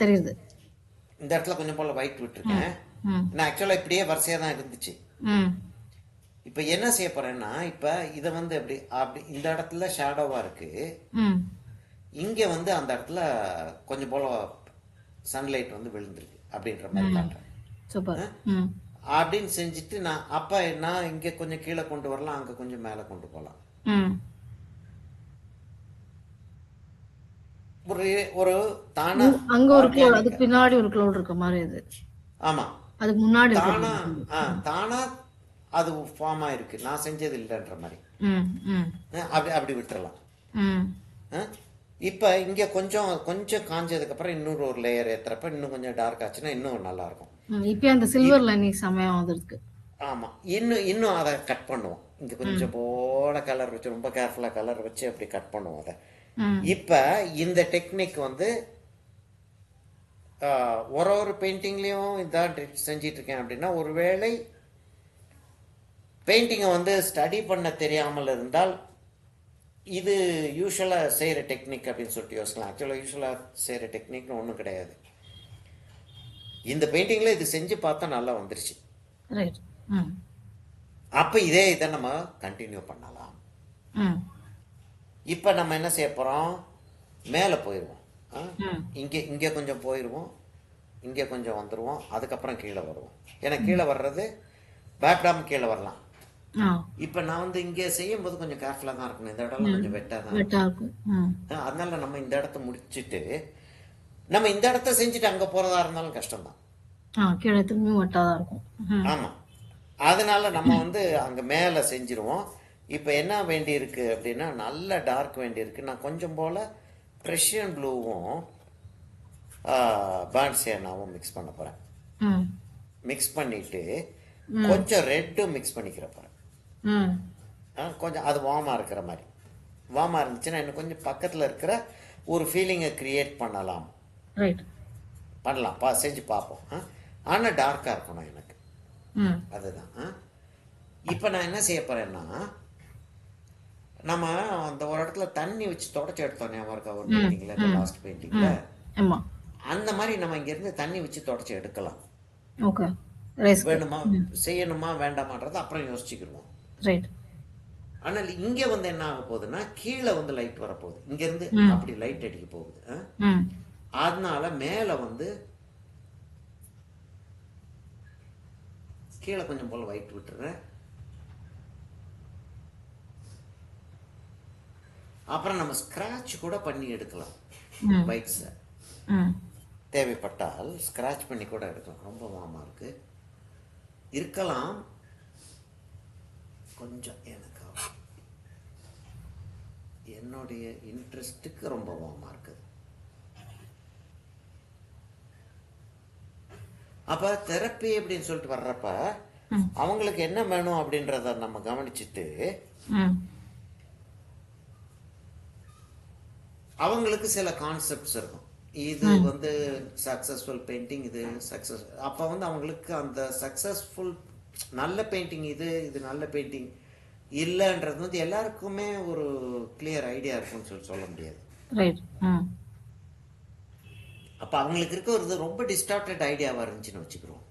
தெரியுது. இந்த இடத்துல கொஞ்சம் போல ஒயிட் விட்டுருக்கேன். நான் ஆக்சுவலா இப்படியே வரிசையா தான் இருந்துச்சு. இப்ப என்ன செய்ய போறேன்னா, இப்ப இத வந்து அப்படி இந்த இடத்துல ஷேடோவா இருக்கு, இங்க வந்து அந்த இடத்துல கொஞ்சம் போல சன்லைட் வந்து விழுந்திருக்கு அப்படின்ற மாதிரி காட்டுறேன். சூப்பர். அப்படின்னு செஞ்சுட்டு நான் இங்க கொஞ்சம் கீழே கொண்டு வரலாம், அங்க கொஞ்சம் மேல கொண்டு போகலாம். ஒரு தானா அங்க ஒரு க்ளவுட், அதுக்கு பின்னாடி ஒரு க்ளவுட் இருக்க மாதிரி இது. ஆமா, அதுக்கு முன்னாடி தானா அது ஃபார்ம் ஆயிருக்கு, நான் செஞ்சது இல்லைன்ற மாதிரி. அப்படி விட்டுறலாம். இப்ப இங்க கொஞ்சம் காஞ்சதுக்கு அப்புறம் இன்னொரு ஒரு லேயர் ஏத்துறப்ப இன்னும் கொஞ்சம் டார்க் ஆச்சுன்னா இன்னும் நல்லா இருக்கும். இப்ப அந்த சில்வர் லைனிங் சமயம் வந்திருக்கு. ஆமா, இன்னும் அதை கட் பண்ணுவோம். இங்க கொஞ்சம் போல கலர் வச்சு, ரொம்ப கேர்ஃபுல்லா கலர் வச்சு அப்படி கட் பண்ணுவோம் அதை. இப்ப இந்த டெக்னிக் வந்து ஒரு பெயிண்டிங்லயும் இதான் செஞ்சிட்டு இருக்கேன். அப்படின்னா ஒருவேளை பெயிண்டிங்கை வந்து ஸ்டடி பண்ண தெரியாமல் இருந்தால் இது யூஸ்வலா செய்யற டெக்னிக் அப்படின்னு சொல்லிட்டு யோசிக்கலாம். ஆக்சுவலா யூஸ்வலா செய்யற டெக்னிக்னு ஒன்றும் கிடையாது. இந்த பெயிண்டிங்கில் இது செஞ்சு பார்த்தா நல்லா வந்துருச்சு. ரைட். ம். அப்போ இதை நம்ம கண்டினியூ பண்ணலாம். ம். இப்போ நம்ம என்ன செய்ய போகிறோம், மேலே போயிடுவோம். ம். இங்கே இங்கே கொஞ்சம் போயிடுவோம், இங்கே கொஞ்சம் வந்துடுவோம், அதுக்கப்புறம் கீழே வருவோம். ஏன்னா கீழே வர்றது பயப்படாமல் கீழே வரலாம். ஆ. இப்போ நான் வந்து இங்கே செய்யும்போது கொஞ்சம் கேர்ஃபுல்லாக தான் இருக்கணும். இந்த இடம்லாம் கொஞ்சம் வெட்டாக தான் வெட்டா இருக்கும். ம். அதனால நம்ம இந்த இடத்த முடிச்சுட்டு நம்ம இந்த இடத்த செஞ்சுட்டு அங்கே போகிறதா இருந்தாலும் கஷ்டம்தான். கீழே திரும்பியும் வெட்டாதான் இருக்கும். ம். ஆமாம். அதனால நம்ம வந்து அங்கே மேலே செஞ்சிருவோம். இப்போ என்ன வேண்டியிருக்கு அப்படின்னா, நல்ல டார்க் வேண்டியிருக்கு. நான் கொஞ்சம் போல் ப்ரெஷியன் ப்ளூவும் பான்சியானாவும் மிக்ஸ் பண்ண போகிறேன். ம். மிக்ஸ் பண்ணிவிட்டு கொஞ்சம் ரெட்டும் மிக்ஸ் பண்ணிக்கிற போகிறேன். ம். கொஞ்சம் அது வார்மாக இருக்கிற மாதிரி. வார்மாக இருந்துச்சுன்னா இன்னும் கொஞ்சம் பக்கத்தில் இருக்கிற ஒரு ஃபீலிங்கை க்ரியேட் பண்ணலாம். ரைட். பண்ணலாம், செஞ்சு பார்ப்போம். ஆனால் டார்க்காக இருக்கணும் எனக்கு. ம். அதுதான். இப்போ நான் என்ன செய்ய போகிறேன்னா, நம்ம அந்த ஒரு இடத்துல தண்ணி வச்சு தொடச்சி எடுத்தோம் ஞாபகம் இருக்கா, ஒரு பெயிண்டிங்கில், லாஸ்ட் பெயிண்டிங்கில். ஆமா. அந்த மாதிரி நம்ம இங்கேருந்து தண்ணி வச்சு தொடச்சி எடுக்கலாம். ஓகே. ரைஸ். வேணுமா, செய்யணுமா வேண்டாமான்றது அப்புறம் யோசிச்சுக்கிடுவோம். ரைட். ஆனால் இங்கே வந்து என்ன ஆக போகுதுன்னா, கீழே வந்து லைட் வரப்போகுது. இங்கேருந்து அப்படி லைட் அடிக்க போகுது. ம். அதனால மேலே வந்து கீழே கொஞ்சம் போல் ஒயிட் விட்டுறேன். அப்புறம் நம்ம ஸ்க்ராட்ச் கூட பண்ணி எடுக்கலாம். ஒயிட்ஸை தேவைப்பட்டால் ஸ்க்ராட்ச் பண்ணி கூட எடுக்கலாம். ரொம்ப வார்மாக இருக்கு இருக்கலாம். கொஞ்சம் எனக்கு என்னுடைய இன்ட்ரெஸ்ட்டுக்கு ரொம்ப வார்மாக இருக்குது. அப்போ தெரப்பி அப்படின்னு சொல்லிட்டு வர்றப்ப அவங்களுக்கு என்ன வேணும் அப்படின்றத நம்ம கவனிச்சுட்டு அவங்களுக்கு சில கான்செப்ட்ஸ் இருக்கும். இது வந்து சக்ஸஸ்ஃபுல் பெயிண்டிங், இது சக்ஸஸ். அப்போ வந்து அவங்களுக்கு அந்த சக்ஸஸ்ஃபுல் நல்ல பெயிண்டிங் இது நல்ல பெயிண்டிங் இல்லைன்றது வந்து எல்லாருக்குமே ஒரு கிளியர் ஐடியா இருக்குன்னு சொல்ல முடியாது. அப்போ அவங்களுக்கு இருக்க ஒரு ரொம்ப டிஸ்டார்டட் ஐடியாவாக இருந்துச்சுன்னு வச்சுக்கிறோம்.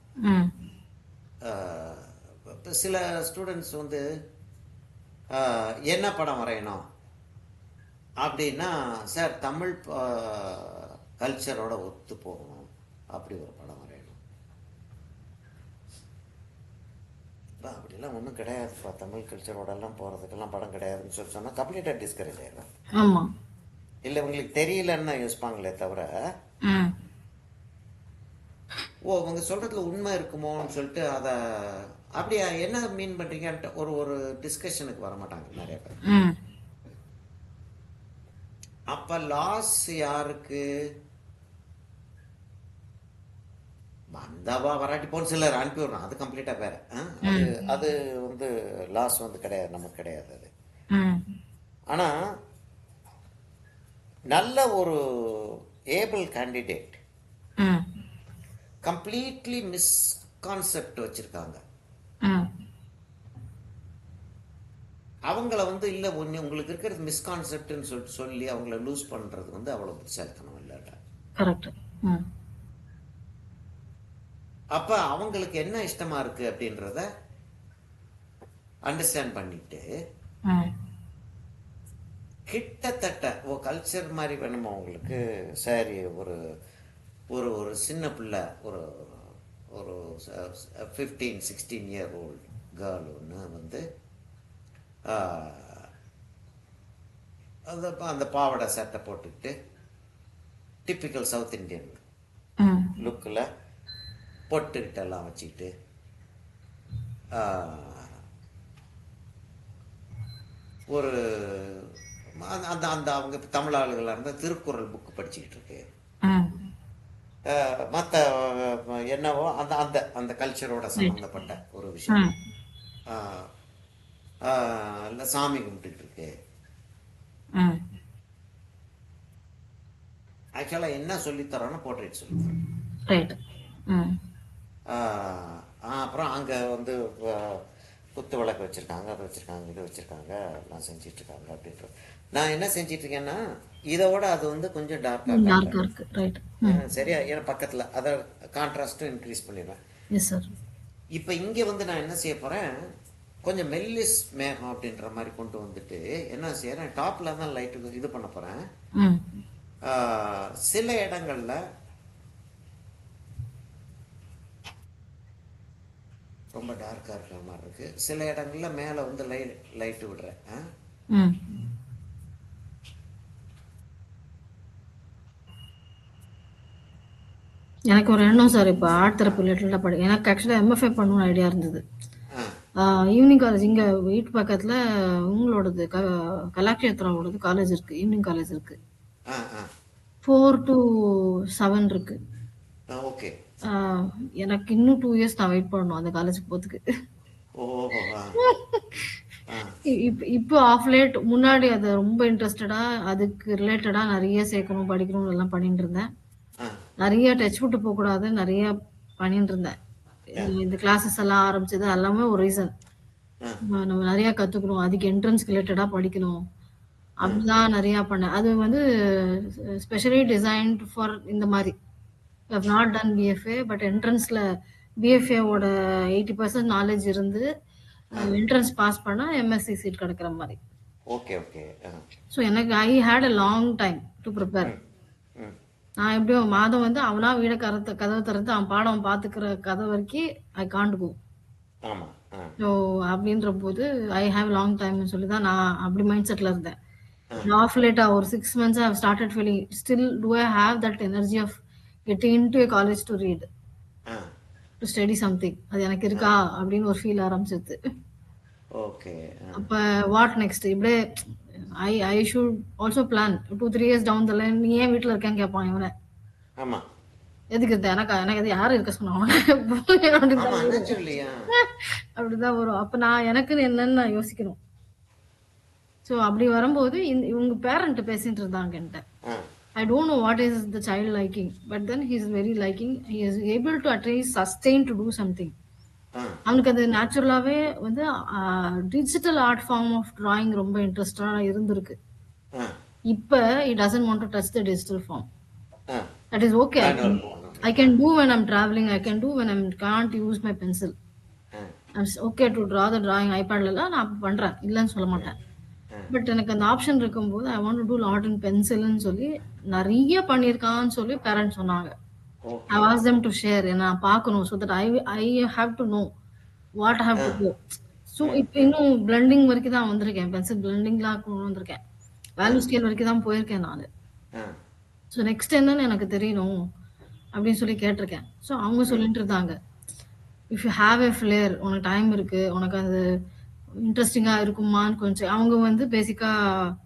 இப்போ சில ஸ்டூடெண்ட்ஸ் வந்து என்ன படம் வரையணும் அப்படின்னா, சார் தமிழ் கல்ச்சரோட ஒத்து போகணும், அப்படி ஒரு படம் வரையணும். அப்படிலாம் ஒன்றும் கிடையாதுப்பா, தமிழ் கல்ச்சரோடெல்லாம் போகிறதுக்கெல்லாம் படம் கிடையாதுன்னு சொல்லி சொன்னால் கம்ப்ளீட்டாக டிஸ்கரேஜ் ஆகிடும். இல்லை உங்களுக்கு தெரியலன்னு யோசிப்பாங்களே தவிர, ஓ அவங்க சொல்கிறதுல உண்மை இருக்குமோன்னு சொல்லிட்டு அதை அப்படியா என்ன மீன் பண்ணுறீங்கன்ட்டு ஒரு டிஸ்கஷனுக்கு வர மாட்டாங்க நிறைய பேர். அப்போ லாஸ் யாருக்கு? வந்தாவா வராட்டி போன்னு சிலர் அனுப்பி விடுறோம், அது கம்ப்ளீட்டாக வேற. அது வந்து லாஸ் வந்து கிடையாது, நமக்கு கிடையாது அது. ஆனால் நல்ல ஒரு ஏபிள் கேண்டிடேட் கம்ப்ளீட்லி மிஸ்கான்செப்ட் வச்சிருக்காங்க. அவங்கள வந்து இல்லை உங்களுக்கு இருக்கிறது மிஸ்கான்செப்ட்னு சொல்லிட்டு சொல்லி அவங்கள லூஸ் பண்ணுறது வந்து அவ்வளோ புத்திசாலித்தனம் இல்லை. அப்போ அவங்களுக்கு என்ன இஷ்டமா இருக்கு அப்படின்றத அண்டர்ஸ்டாண்ட் பண்ணிட்டு கிட்டத்தட்ட கல்ச்சர் மாதிரி வேணுமா உங்களுக்கு, சரி ஒரு ஒரு ஒரு சின்ன பிள்ளை ஒரு ஒரு 15-16 இயர் ஓல்டு கேர்ள் ஒன்று வந்து அந்த பாவாடை சட்டை போட்டுக்கிட்டு டிப்பிக்கல் சவுத் இண்டியன் லுக்கில் பொட்டுக்கிட்டெல்லாம் வச்சுக்கிட்டு ஒரு அந்த அந்த அவங்க தமிழ் ஆளுகளாக இருந்தால் திருக்குறள் புக்கு படிச்சுக்கிட்டு இருக்கு. மற்ற என்னவோ அந்த அந்த அந்த கல்ச்சரோட சம்மந்தப்பட்ட ஒரு விஷயம் இல்லை, சாமி கும்பிட்டுட்டு இருக்கு. ஆக்சுவலாக என்ன சொல்லித்தரோன்னா போர்ட்ரேட் சொல்லித்தரோம். அப்புறம் அங்கே வந்து குத்து விளக்கு வச்சுருக்காங்க, அதை வச்சுருக்காங்க, இது வச்சுருக்காங்க, எல்லாம் செஞ்சிட்ருக்காங்க அப்படின்ற. நான் என்ன செஞ்சிட்ருக்கேன்னா இதோட அது வந்து கொஞ்சம் டார்க்காக டார்க்கா காட்டுறேன். இருக்கு. ரைட். சரியா? ஏன்னா பக்கத்தில் அதை கான்ட்ராஸ்ட்டும் இன்க்ரீஸ் பண்ணிடுவேன். Yes sir. இப்போ இங்கே வந்து நான் என்ன செய்ய போகிறேன், கொஞ்சம் மெல்லிஸ் மேகம் அப்படின்ற மாதிரி கொண்டு வந்துட்டு என்ன செய்யறேன், டாப்பில் தான் லைட்டு இது பண்ண போகிறேன். சில இடங்கள்ல ரொம்ப டார்க்காக இருக்கிற மாதிரி இருக்கு, சில இடங்கள்ல மேலே வந்து லைட்டு விடுறேன். எனக்கு ஒரு எண்ணம் சார், இப்போ ஆர்ட் தெரப்பி ரிலேட்டடாக எனக்கு ஆக்சுவலாக எம்எஃப்ஐ பண்ணணும்னு ஐடியா இருந்தது. ஈவினிங் காலேஜ் இங்கே வீட்டு பக்கத்தில் உங்களோடது கலாக்ஷேத்ராவோடது காலேஜ் இருக்குது, ஈவினிங் காலேஜ் இருக்குது. 4 to 7 இருக்கு. ஓகே. எனக்கு இன்னும் 2 இயர்ஸ் நான் வெயிட் பண்ணணும் அந்த காலேஜுக்கு போகிறதுக்கு. இப்போ ஆஃப் லேட் முன்னாடி அதை ரொம்ப இன்ட்ரெஸ்டடாக அதுக்கு ரிலேட்டடாக நிறைய சேர்க்கணும் படிக்கணும் எல்லாம் பண்ணிட்டு இருந்தேன். நிறைய டச் விட்டு போகக்கூடாது நிறைய பண்ணிட்டு இருந்தேன். இந்த கிளாஸஸ் எல்லாம் ஆரம்பிச்சது எல்லாமே ஒரு ரீசன். நம்ம நிறைய கற்றுக்கணும், அதுக்கு என்ட்ரன்ஸ் ரிலேட்டடாக படிக்கணும், அப்படிதான் நிறையா பண்ணேன். அது வந்து ஸ்பெஷலி டிசைன்ட் ஃபார் இந்த மாதிரி. I've not done BFA, but என்ட்ரன்ஸில் பிஎஃப்ஏவோட 80% நாலேஜ் இருந்து என்ட்ரன்ஸ் பாஸ் பண்ணால் எம்எஸ்சி சீட் கிடைக்கிற மாதிரி. Okay okay. ஸோ எனக்கு I had a long time to prepare. நான் எப்படியோ மாதம் வந்து அவனா வீட கதவை திறந்து அவன் பாடம் பார்த்துக்கிற கதை வரைக்கும் ஐ காண்ட் கோ. ஸோ அப்படின்ற போது ஐ ஹாவ் லாங் டைம்னு சொல்லி தான் நான் அப்படி மைண்ட் செட்டில் இருந்தேன். ஆஃப் லேட்டாக ஒரு 6 months I have started feeling still do I have that energy of getting into a college to read to study something. அது எனக்கு இருக்கா அப்படின்னு ஒரு ஃபீல் ஆரம்பிச்சிருது. ஓகே. அப்போ வாட் நெக்ஸ்ட் இப்படியே I should also plan 2-3 years down the line. நீ ஏன் வீட்டில் இருக்கேன்னு கேட்பான் இவனை. ஆமாம். எதுக்கு இருந்த எனக்கு எது யாரும் இருக்க சொன்னாங்க அப்படிதான் வரும். அப்போ நான் எனக்குன்னு என்னன்னு நான் யோசிக்கணும். ஸோ அப்படி வரும்போது இவங்க பேரண்ட் பேசிட்டு இருந்தாங்க என்கிட்ட. I don't know what is the child liking, but then he is very liking. He is able to at least sustain to do something. அவனுக்கு அது நேச்சுரலாகவே வந்து digital art form of drawing ரொம்ப இன்ட்ரெஸ்டாக இருந்திருக்கு. இப்போ he doesn't want to touch the digital form. That is okay. I can do when I'm traveling. I can do when I can't use my pencil. I'm okay to draw the drawing iPadலாம் நான் பண்ணுறேன், இல்லைன்னு சொல்ல மாட்டேன். But எனக்கு அந்த option இருக்கும்போது I want to do lot in பென்சில்னு சொல்லி நிறைய பண்ணியிருக்கான்னு சொல்லி பேரண்ட்ஸ் சொன்னாங்க. I was them to share, நான் பார்க்கணும். So that I have to know what have to go. So இப்போ இன்னும் பிளண்டிங் வரைக்கும் தான் வந்திருக்கேன், பென்சில் பிளண்டிங்லாம் கொண்டு வந்திருக்கேன், வேல்யூ ஸ்கேல் வரைக்கும் தான் போயிருக்கேன் நான். ஸோ நெக்ஸ்ட் என்னன்னு எனக்கு தெரியணும் அப்படின்னு சொல்லி கேட்டிருக்கேன். ஸோ அவங்க சொல்லிட்டு இருந்தாங்க, if you have a flair, உனக்கு டைம் இருக்குது, உனக்கு அது இன்ட்ரெஸ்டிங்காக இருக்குமான்னு கொஞ்சம். அவங்க வந்து பேசிக்காக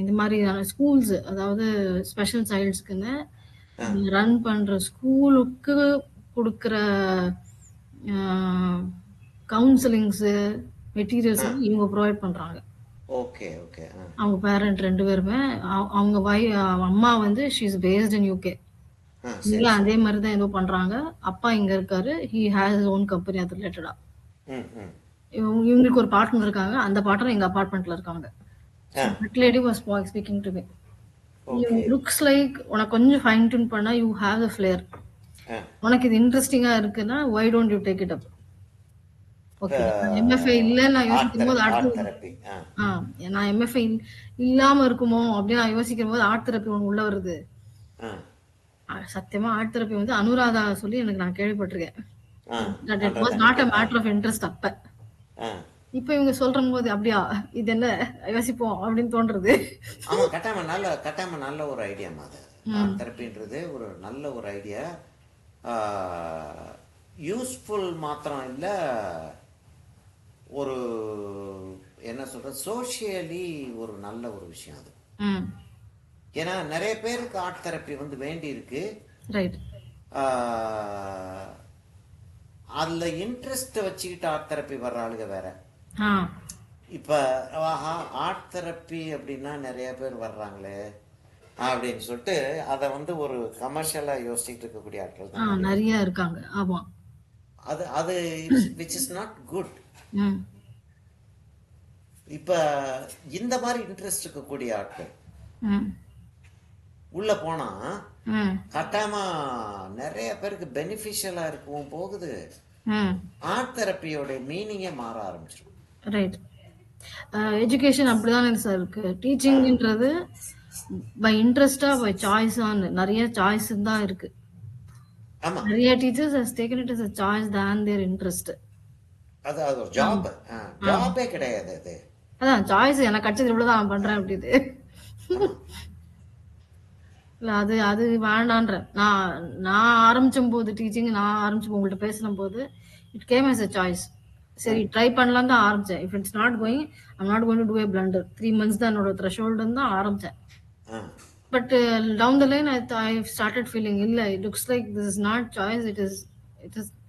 இந்த மாதிரியான ஸ்கூல்ஸ், அதாவது ஸ்பெஷல் சைல்ட்ஸ்க்குன்னு ரன் பண்ணுற ஸ்கூலுக்கு கொடுக்குற கவுன்சிலிங்ஸு மெட்டீரியல்ஸ் இவங்க ப்ரொவைட் பண்ணுறாங்க. Okay okay. அவங்க பேரண்ட் 2 பேருமே அவங்க அம்மா வந்து she is based in UK. இங்கே அதே மாதிரி தான் ஏதோ பண்ணுறாங்க. அப்பா இங்கே இருக்காரு, ஹீ ஹேஸ் ஓன் கம்பெனி அது ரிலேட்டடாக. இவங்களுக்கு ஒரு பார்ட்னர் இருக்காங்க, அந்த பார்ட்னர் எங்க அபார்ட்மெண்ட்ல இருக்காங்க. That lady was speaking to me. Looks like உனக்கு கொஞ்சம் ஃபைன் டியூன் பண்ணா யூ ஹேவ் த ஃப்ளேர். உனக்கு இது இன்ட்ரெஸ்டிங்கா இருக்குன்னா why don't you take it up? Okay. MFI இல்ல நான் யோசிக்கும் போது நான் எம்எஃப்ஐ இல்லாம இருக்குமோ அப்படின்னு நான் யோசிக்கும் போது ஆர்ட் தெரப்பி ஒன்று உள்ள வருது. சத்தியமா ஆர்ட் தெரப்பி வந்து அனுராதா சொல்லி எனக்கு நான் கேள்விப்பட்டிருக்கேன். That it was not a matter of interest அப்ப. இப்ப இவங்க சொல்ற போது அப்படியா இது என்ன யோசிப்போம் அப்படின்னு தோன்றது. ஆமா, கட்டாம நல்ல ஒரு ஐடியாமா அது. ஆர்ட் தெரப்பின்றது ஒரு நல்ல ஒரு ஐடியா. யூஸ்ஃபுல் மாத்திரம் இல்ல, ஒரு என்ன சொல்றது, சோஷியலி ஒரு நல்ல ஒரு விஷயம் அது. ஏன்னா நிறைய பேருக்கு ஆர்ட் தெரப்பி வந்து வேண்டி இருக்கு. ரைட். அதுல இன்ட்ரெஸ்ட் வச்சுக்கிட்டு ஆர்ட் தெரப்பி வர்ற ஆளுங்க வேற. இப்ப ஆர்ட் தெரப்பி அப்படின்னா நிறைய பேர் வர்றாங்களே அப்படின்னு சொல்லிட்டு அதை வந்து ஒரு கமர்ஷியலா யோசிச்சுட்டு இருக்கக்கூடிய ஆட்கள் தான் நிறைய இருக்காங்க. ஆமா, அது விச் இஸ் நாட் குட். ம் இப்ப இந்த மாதிரி இன்ட்ரெஸ்ட் இருக்கக்கூடிய ஆட்கள் ம் உள்ள போனா ம் கட்டாயமா நிறைய பேருக்கு பெனிஃபிஷியலா இருக்கவும் போகுது. ம் ஆர்ட் தெரப்பியோட மீனிங்கே மாற ஆரம்பிச்சிடும். ரைட். எஜுகேஷன் அப்படிதானே சார் இருக்கு. டீச்சிங்ன்றது பை இன்ட்ரெஸ்டா பை சாய்ஸான்னு நிறைய சாய்ஸ் தான் இருக்கு. ஆமா, நிறைய teachers has taken it as a choice than their interest. அது அது ஒரு ஜாப். ஜாபே கிடையாது அது. அதான் சாய்ஸ் எனக்கு கிடைச்சது இவ்வளவுதான் நான் பண்றேன் அப்படிது. ஆமா, இல்ல அது அது வேண்டான்ற. நான் நான் ஆரம்பிச்சும் போது டீச்சிங் நான் ஆரம்பிச்சு உங்கள்ட்ட பேசின போது it came as a choice. சரி ட்ரை பண்ணலாம் தான் ஆரம்பிச்சேன். If it's not going I'm not going to do a blunder. 3 months தான் என்னோட த்ரெஷோல்டுன்னு தான் ஆரம்பிச்சேன். Ah, but down the line I started feeling இல்ல it looks like this is not choice,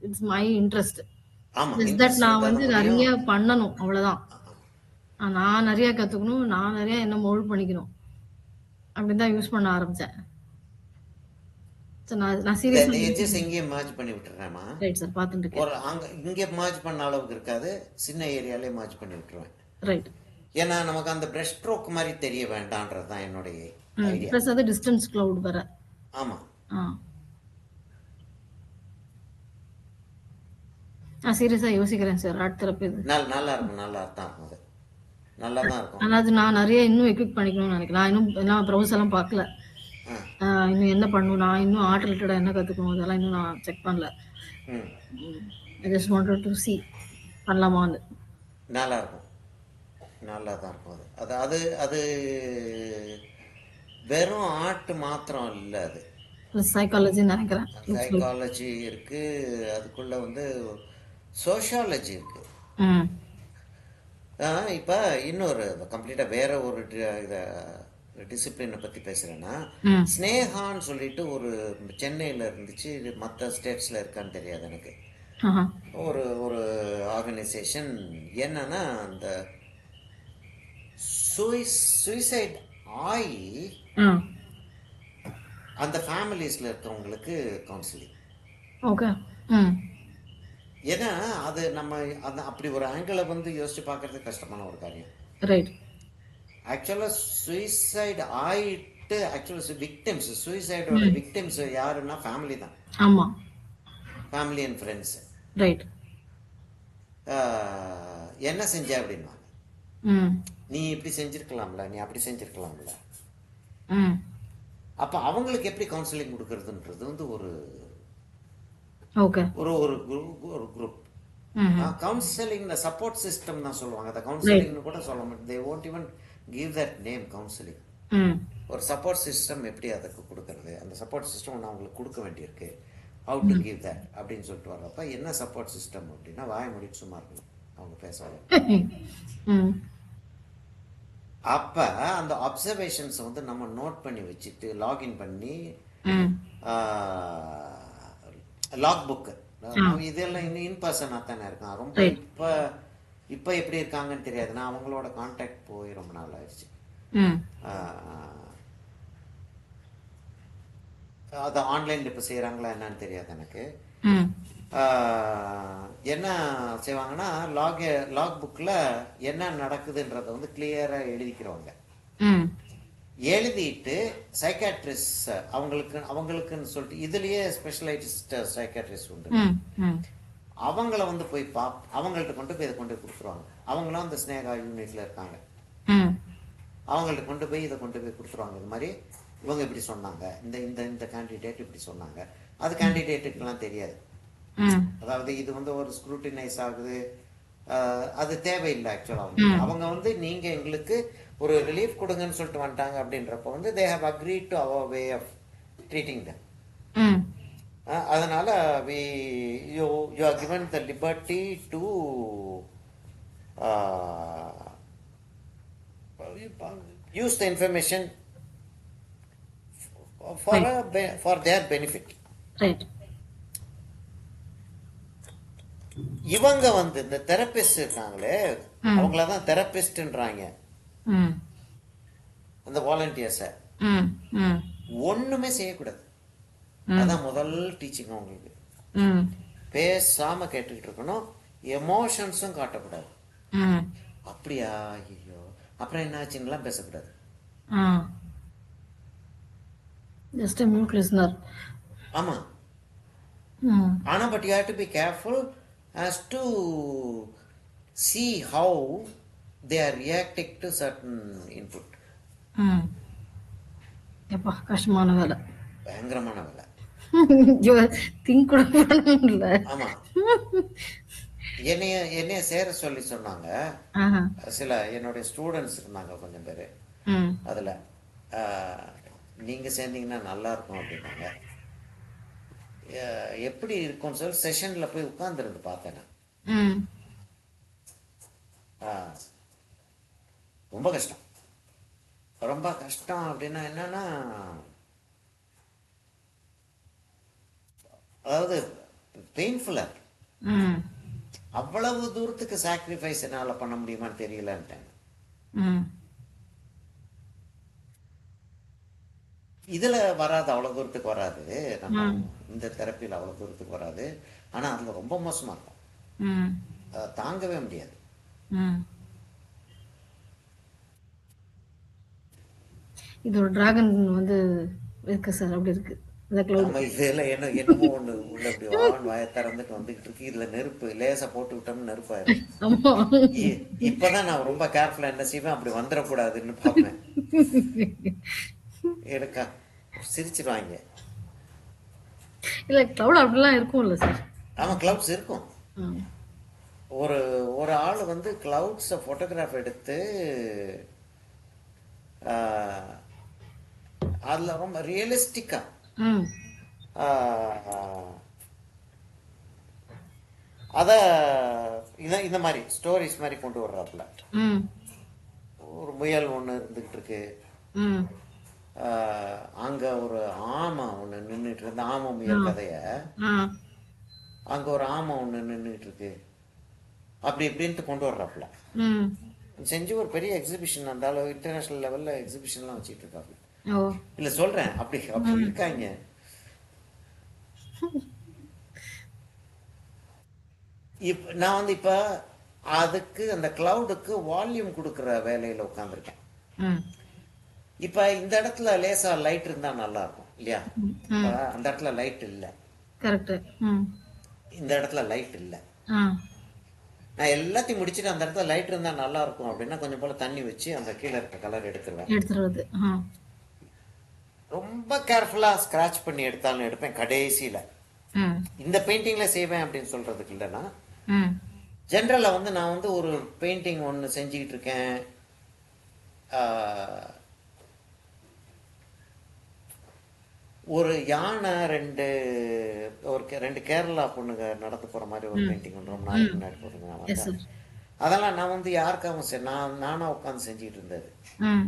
it's my interest. ஆமா. இஸ் தட் இன்ட்ரெஸ்ட் நான் இருந்தா வந்து தான் நிறைய முடியும். பண்ணணும் அவ்வளவுதான். நான் நிறைய கத்துக்கணும், நான் நிறைய என்ன மோல்ட் பண்ணிக்கணும் அப்படின்னு தான் யூஸ் பண்ண ஆரம்பிச்சேன். So, நான் இந்த சீரியஸா எட்ஜஸ் இங்கேயே merge பண்ணி விட்டுறேம்மா. ரைட் சார் பார்த்துட்டு இருக்கேன். ஒரு அங்க இங்கே merge பண்ண அளவுக்கு இருக்காது, சின்ன ஏரியாலே merge பண்ணி விட்டுருவேன். ரைட். ஏன்னா நமக்கு அந்த பிரஷ் ஸ்ட்ரோக் மாதிரி தெரிய வேண்டான்றது தான் என்னுடைய ஐடியா. ப்ளஸ் அது டிஸ்டன்ஸ் கிளவுட் வேற. ஆமா, நான் சீரியஸா யோசிக்கிறேன் சார் ஆர்ட் தெரப்பி இது. நல்லா இருக்கும், நல்லா தான் இருக்கும், அது நல்லா தான் இருக்கும். ஆனா அது நான் நிறைய இன்னும் எக்யூப் பண்ணிக்கணும்னு நினைக்கிறேன். நான் இன்னும் எல்லாம் ப்ரௌஸ் எல்லாம் பார்க்கல. இன்னும் என்ன பண்ணணும், நான் இன்னும் ஆர்ட் ரிலேட்டடா என்ன கத்துக்கணும் அதெல்லாம் இன்னும் நான் செக் பண்ணல. ம், I just wanted to see பண்ணலாமான்னு. நல்லா இருக்கும், நல்லா தான் இருக்கும். அது அது அது வெறும் ஆர்ட் மாத்திரம் இல்லை, அது சைக்காலஜின்னு நினைக்கிறேன். சைக்காலஜி இருக்கு, அதுக்குள்ள வந்து சோஷியாலஜி இருக்கு. ம் இப்போ இன்னொரு கம்ப்ளீட்டாக வேற ஒரு இதை டிசிப்ளினை பற்றி பேசுகிறேன்னா, ம் ஸ்னேகான்னு சொல்லிட்டு ஒரு சென்னையில் இருந்துச்சு, மற்ற ஸ்டேட்ஸில் இருக்கான்னு தெரியாது எனக்கு. ஆஹா ஒரு ஒரு ஆர்கனைசேஷன் என்னன்னா, அந்த சூசைட் ஆகி ஆ அந்த ஃபேமிலிஸில் இருக்கவங்களுக்கு கவுன்சிலிங். ஓகே. ம் ஏன்னா அது நம்ம அந்த அப்படி ஒரு ஆங்கிளை வந்து யோசிச்சு பார்க்கறது கஷ்டமான ஒரு காரியம். ரைட். ஆக்சுவலாக சூசைட் ஆயிட்டு ஆக்சுவலாக விக்டிம்ஸ், சூசைடோட விக்டிம்ஸ் யாருன்னா ஃபேமிலி தான், ஆமா. Family and friends. ரைட். என்ன செஞ்ச அப்படின்வாங்க, ம் நீ இப்படி செஞ்சிருக்கலாம்ல, நீ அப்படி செஞ்சிருக்கலாம்ல. ம் அப்போ அவங்களுக்கு எப்படி கவுன்சிலிங் கொடுக்கறதுன்றது வந்து ஒரு ஓகே. ஒரு ஒரு ஒரு குரூப் ம் கவுன்சிலிங் சப்போர்ட் சிஸ்டம் தான் சொல்லுவாங்க. அதை கவுன்சிலிங்னு கூட சொல்ல மாட்டேன், தே won't even give that name counselling. ம் ஒரு சப்போர்ட் சிஸ்டம் எப்படி அதுக்கு கொடுக்கறது, அந்த சப்போர்ட் சிஸ்டம் ஒன்று அவங்களுக்கு கொடுக்க வேண்டியிருக்கு, ஹவு டு கிவ் தட் அப்படின்னு சொல்லிட்டு வர்றப்ப என்ன சப்போர்ட் சிஸ்டம் அப்படின்னா வாய முடிட்டு சும்மா இருக்கணும், அவங்க பேசணும். ம் அப்ப அந்த அப்சர்வேஷன்ஸ் வந்து நம்ம நோட் பண்ணி வச்சுட்டு லாகின் பண்ணி ம் லாக் புக்கு இதெல்லாம் இன்னும் இன் பர்சனாக தானே இருக்கான். ரொம்ப இப்போ இப்போ எப்படி இருக்காங்கன்னு தெரியாது, நான் அவங்களோட கான்டாக்ட் போய் ரொம்ப நாள் ஆயிடுச்சு. ம் அது ஆன்லைனில் இப்போ செய்கிறாங்களா என்னன்னு தெரியாது எனக்கு. ம் என்ன செய்வாங்கன்னா லாக் புக்கில் என்ன நடக்குதுன்றதை வந்து கிளியராக எழுதிக்கிறவங்க. ம் எழுதிட்டு சைக்காட்ரிஸ்ட் அவங்களுக்குன்னு சொல்லிட்டு இதுலயே ஸ்பெஷலைஸ்ட் சைக்காட்ரிஸ்ட் உண்டு, ம் ம் அவங்கள வந்து போய் அவங்கள்ட்ட கொண்டு போய் இதை கொண்டு போய் கொடுத்துருவாங்க. அவங்களும் அந்த ஸ்னேகா யூனிட்ல இருக்காங்க, ம் அவங்கள்ட்ட கொண்டு போய் இதை கொண்டு போய் கொடுத்துருவாங்க. இது மாதிரி இவங்க இப்படி சொன்னாங்க, இந்த இந்த இந்த கேண்டிடேட் இப்படி சொன்னாங்க. அது கேண்டிடேட்டுக்கெல்லாம் தெரியாது. அதாவது இது வந்து ஒரு ஸ்க்ரூட்டினைஸ் ஆகுது, அது தேவையில்லை. ஆக்சுவலாக அவங்க வந்து நீங்க எங்களுக்கு ஒரு ரிலீஃப் கொடுங்கன்னு சொல்லிட்டு வந்துட்டாங்க அப்படின்றப்ப வந்து they have agreed to our way of treating them. அதனால you are given the liberty to use the information for their benefit. இவங்க வந்து இந்த தெரபிஸ்ட் இருக்காங்களே அவங்களதான் தெரபிஸ்ட்ன்றாங்க. அந்த வாலண்டியர்ஸ ஒண்ணுமே செய்யக்கூடாது, அதான் முதல் டீச்சிங். அவங்களுக்கு பேசாம கேட்டுக்கிட்டு இருக்கணும், எமோஷன்ஸும் காட்டக்கூடாது. ம் அப்படியா, ஐயோ அப்புறம் என்ன ஆச்சுங்களாம் பேசக்கூடாது. ஆ ஜஸ்ட் மியூட் லிஸ்னர். ஆமாம். ம் ஆனால் but you have to be careful as to see how they are reacting to certain input. ம் எப்பா கஷ்டமான வேலை. பயங்கரமான வேலை. திங்க் கூட பண்ணல. ஆமாம். என்னைய சேர சொல்லி சொன்னாங்க. ஆஹா. சில என்னுடைய ஸ்டூடெண்ட்ஸ் இருந்தாங்க கொஞ்சம் பேர். ம் அதில் நீங்கள் சேர்ந்தீங்கன்னா நல்லா இருக்கும் அப்படின்னாங்க. எப்படி இருக்கும்னு சொல்லி செஷனில் போய் உட்காந்துருந்து பார்த்தேன் நான். ம் ரொம்ப கஷ்டம். ரொம்ப கஷ்டம் அப்படின்னா என்னன்னா, அதாவது பெயின்ஃபுல்லாக இருக்கு. ம் அவ்வளவு தூரத்துக்கு சாக்ரிஃபைஸ் என்னால் பண்ண முடியுமான்னு தெரியலன்ட்டேன். ம் இதில் வராது, அவ்வளோ தூரத்துக்கு வராது. நம்ம இந்த தெரப்பியில் அவ்வளோ தூரத்துக்கு வராது. ஆனால் அதில் ரொம்ப மோசமாக இருக்கும். ம் தாங்கவே முடியாது. ம் இது ஒரு டிராகன் வந்து இருக்கு சார், அப்படி இருக்கு இந்த cloud. நம்ம இதில் என்னமோ ஒன்று உள்ள இப்படி வான் வாயை திறந்துட்டு வந்துக்கிட்டு இருக்கு. இதில் நெருப்பு லேசாக போட்டு விட்டோம்னு நெருப்பாயிரும். ஆமா. இப்போதான் நான் ரொம்ப கேர்ஃபுல்லாக என்ன செய்வேன், அப்படி வந்துடக்கூடாதுன்னு பார்ப்பேன். எடுக்கா சிரிச்சிருவாங்க. இல்ல கிளவுட் அப்படிலாம் இருக்கும்ல சார். ஆமாம், க்ளவுட்ஸ் இருக்கும். ம் ஒரு ஒரு ஆள் வந்து க்ளவுட்ஸை ஃபோட்டோகிராஃப் எடுத்து அதில் ரொம்ப ரியலிஸ்டிக்காக ம் அதை இந்த மாதிரி ஸ்டோரிஸ் மாதிரி கொண்டு வர்றாப்புல. ம் ஒரு முயல் ஒன்று இருந்துக்கிட்டு இருக்கு. ம் அங்கே ஒரு ஆமை ஒன்று நின்றுட்டு இருக்கு. ஆமை முயல் கதையை ஆ அங்கே ஒரு ஆமை ஒன்று நின்றுட்டு இருக்கு. அப்படி இப்படின்ட்டு கொண்டு வர்றாப்புல. ம் செஞ்சு ஒரு பெரிய எக்ஸிபிஷன், அந்த அளவு இன்டர்நேஷ்னல் லெவலில் எக்ஸிபிஷன்லாம் வச்சுட்டு இருக்காங்க. ஓ இல்லை சொல்கிறேன், அப்படி அப்படி இருக்காங்க. நான் வந்து இப்போ அதுக்கு அந்த கிளவுடுக்கு வால்யூம் கொடுக்குற வேலையில் உட்காந்துருக்கேன். ம் இப்போ இந்த இடத்துல லேசாக லைட் இருந்தால் நல்லா இருக்கும் இல்லையா? இப்ப அந்த இடத்துல லைட் இல்லை, கரெக்ட். ம் இந்த இடத்துல லைட் இல்லை. ஆ நான் எல்லாத்தையும் முடிச்சுட்டு அந்த இடத்துல லைட் இருந்தால் நல்லா இருக்கும் அப்படின்னா கொஞ்சம் போல் தண்ணி வச்சு அந்த கீழே இருக்க கலர் எடுத்துருவேன். எடுத்துறது. ஆ ரொம்ப கேர்ஃபுல்லாக ஸ்க்ராட்ச் பண்ணி எடுத்தாலும் எடுப்பேன் கடைசியில். ம் இந்த பெயிண்டிங்கில் செய்வேன் அப்படின்னு சொல்கிறதுக்கு இல்லைன்னா, ம் ஜென்ரலாக வந்து நான் வந்து ஒரு பெயிண்டிங் ஒன்று செஞ்சுக்கிட்டு இருக்கேன். ஒரு யானை ரெண்டு கேரளா பொண்ணுங்க நடந்து போகிற மாதிரி ஒரு பெயிண்டிங் ஒன்று ரொம்ப நாளைக்கு முன்னாடி போட்டுங்க நான் எஸ் வந்தேன். சார். அதெல்லாம் நான் வந்து யாருக்காகவும் நானாக உட்காந்து செஞ்சுக்கிட்டு இருந்தது. ம்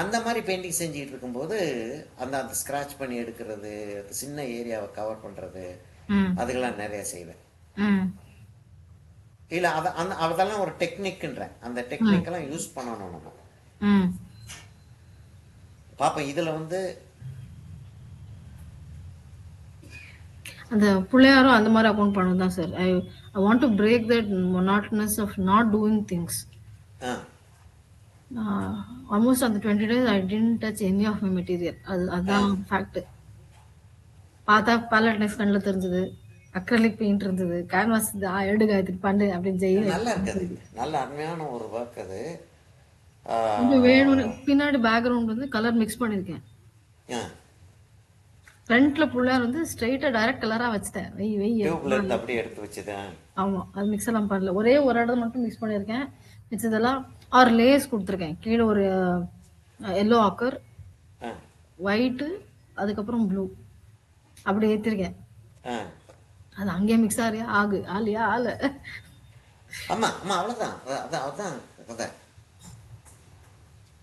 அந்த மாதிரி பெயிண்டிங் செஞ்சுக்கிட்டு இருக்கும்போது அந்த அந்த ஸ்க்ராட்ச் பண்ணி எடுக்கிறது, சின்ன ஏரியாவை கவர் பண்ணுறது, ம் அதுக்கெல்லாம் நிறைய செய்வேன். ம் இல்லை அதெல்லாம் ஒரு டெக்னிக்குன்றேன். அந்த டெக்னிக்கெல்லாம் யூஸ் பண்ணணும் நம்ம. ம் பார்ப்பேன் இதில் வந்து அந்த பிள்ளையாரும் அந்த மாதிரி அக்கௌண்ட் பண்ணது தான் sir. I want to break that monotonous of not doing things. Almost அந்த 20 days I didn't touch any of my material. அதுதான் ஃபேக்ட். பார்த்தா பேலட் நெக்ஸ்ட் கண்ணில் தெரிஞ்சது, அக்ரலிக் பெயிண்ட் இருந்தது, கேன்வாஸ் எடுங்க இது பண்ணு அப்படின்னு செய்ய நல்லா இருக்குது. நல்ல அருமையான ஒரு ஒர்க் அது. கொஞ்சம் வேணும்னு பின்னாடி பேக்ரவுண்ட் வந்து கலர் மிக்ஸ் பண்ணியிருக்கேன். ஃப்ரண்ட்ல பிள்ளையார் வந்து ஸ்ட்ரைட்டா டைரக்ட் கலரா வச்சுட்டேன். டியூப்ல இருந்து அப்படியே எடுத்து வச்சது. ஆமா, அது மிக்ஸ் எல்லாம் பண்ணல. ஒரே ஒரு இடம் மட்டும் மிக்ஸ் பண்ணியிருக்கேன். மிச்சதெல்லாம் ஆறு லேயர்ஸ் கொடுத்துருக்கேன். கீழே ஒரு எல்லோ ஆக்கர், ஒயிட்டு, அதுக்கப்புறம் ப்ளூ அப்படி ஏற்றிருக்கேன். அது அங்கேயே மிக்ஸ் ஆலியா ஆல. ஆமா ஆமா, அவ்வளோதான். அதான் கதை.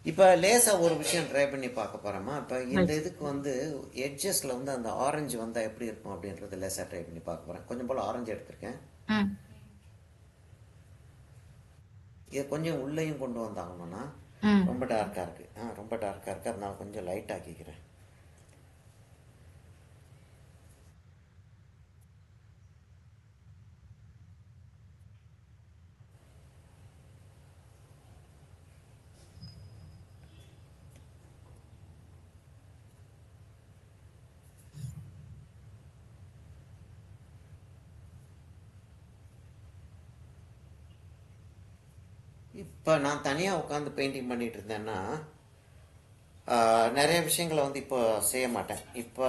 இப்போ லேசாக ஒரு விஷயம் ட்ரை பண்ணி பார்க்க போகிறோமா? இப்போ இந்த இதுக்கு வந்து எட்ஜஸில் வந்து அந்த ஆரஞ்சு வந்தால் எப்படி இருக்கும் அப்படின்றது லேசாக ட்ரை பண்ணி பார்க்க போகிறேன். கொஞ்சம் போல் ஆரஞ்சு எடுத்திருக்கேன். இது கொஞ்சம் உள்ளேயும் கொண்டு வந்தாகணும்னா ரொம்ப டார்க்காக இருக்குது. ரொம்ப டார்க்காக இருக்குது, அதனால கொஞ்சம் லைட் ஆக்கிக்கிறேன். இப்போ நான் தனியாக உட்காந்து பெயிண்டிங் பண்ணிட்டு இருந்தேன்னா நிறைய விஷயங்களை வந்து இப்போ செய்ய மாட்டேன். இப்போ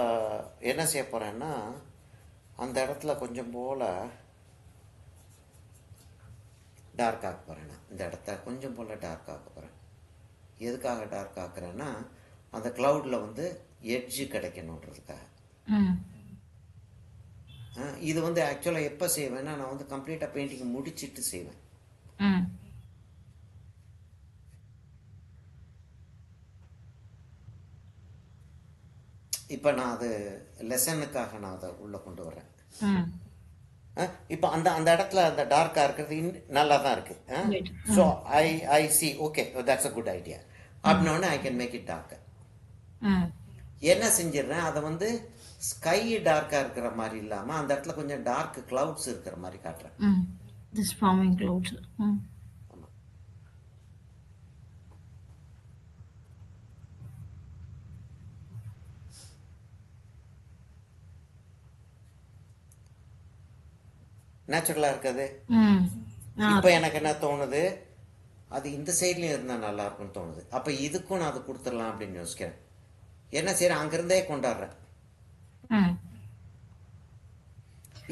என்ன செய்ய போகிறேன்னா, அந்த இடத்துல கொஞ்சம் போல் டார்க் ஆக்க போகிறேன். நான் இந்த இடத்த கொஞ்சம் போல் டார்க் ஆக்க போகிறேன். எதுக்காக டார்க் ஆக்குறேன்னா, அந்த க்ளவுடில் வந்து எட்ஜு கிடைக்கணுன்றதுக்காக. இது வந்து ஆக்சுவலாக எப்போ செய்வேன்னா, நான் வந்து கம்ப்ளீட்டாக பெயிண்டிங் முடிச்சிட்டு செய்வேன். இப்போ நான் அது லெசனுக்காக நான் அதை உள்ளே கொண்டு வரேன். இப்போ அந்த அந்த இடத்துல அந்த டார்க்காக இருக்கிறது நல்லா தான் இருக்குது. So I see okay that's a good idea அப்படின்னோடனே I can make it darker. என்ன செஞ்சிடுறேன், அதை வந்து ஸ்கை டார்க்காக இருக்கிற மாதிரி இல்லாமல் அந்த இடத்துல கொஞ்சம் டார்க் கிளவுட்ஸ் இருக்கிற மாதிரி காட்டுறேன். This forming clouds. நேச்சுரலாக இருக்குது. இப்போ எனக்கு என்ன தோணுது, அது இந்த சைட்லேயும் இருந்தால் நல்லா இருக்கும்னு தோணுது. அப்போ இதுக்கும் நான் அதை கொடுத்துடலாம் அப்படின்னு யோசிக்கிறேன். என்ன செய்யறேன், அங்கிருந்தே கொண்டாடுறேன்.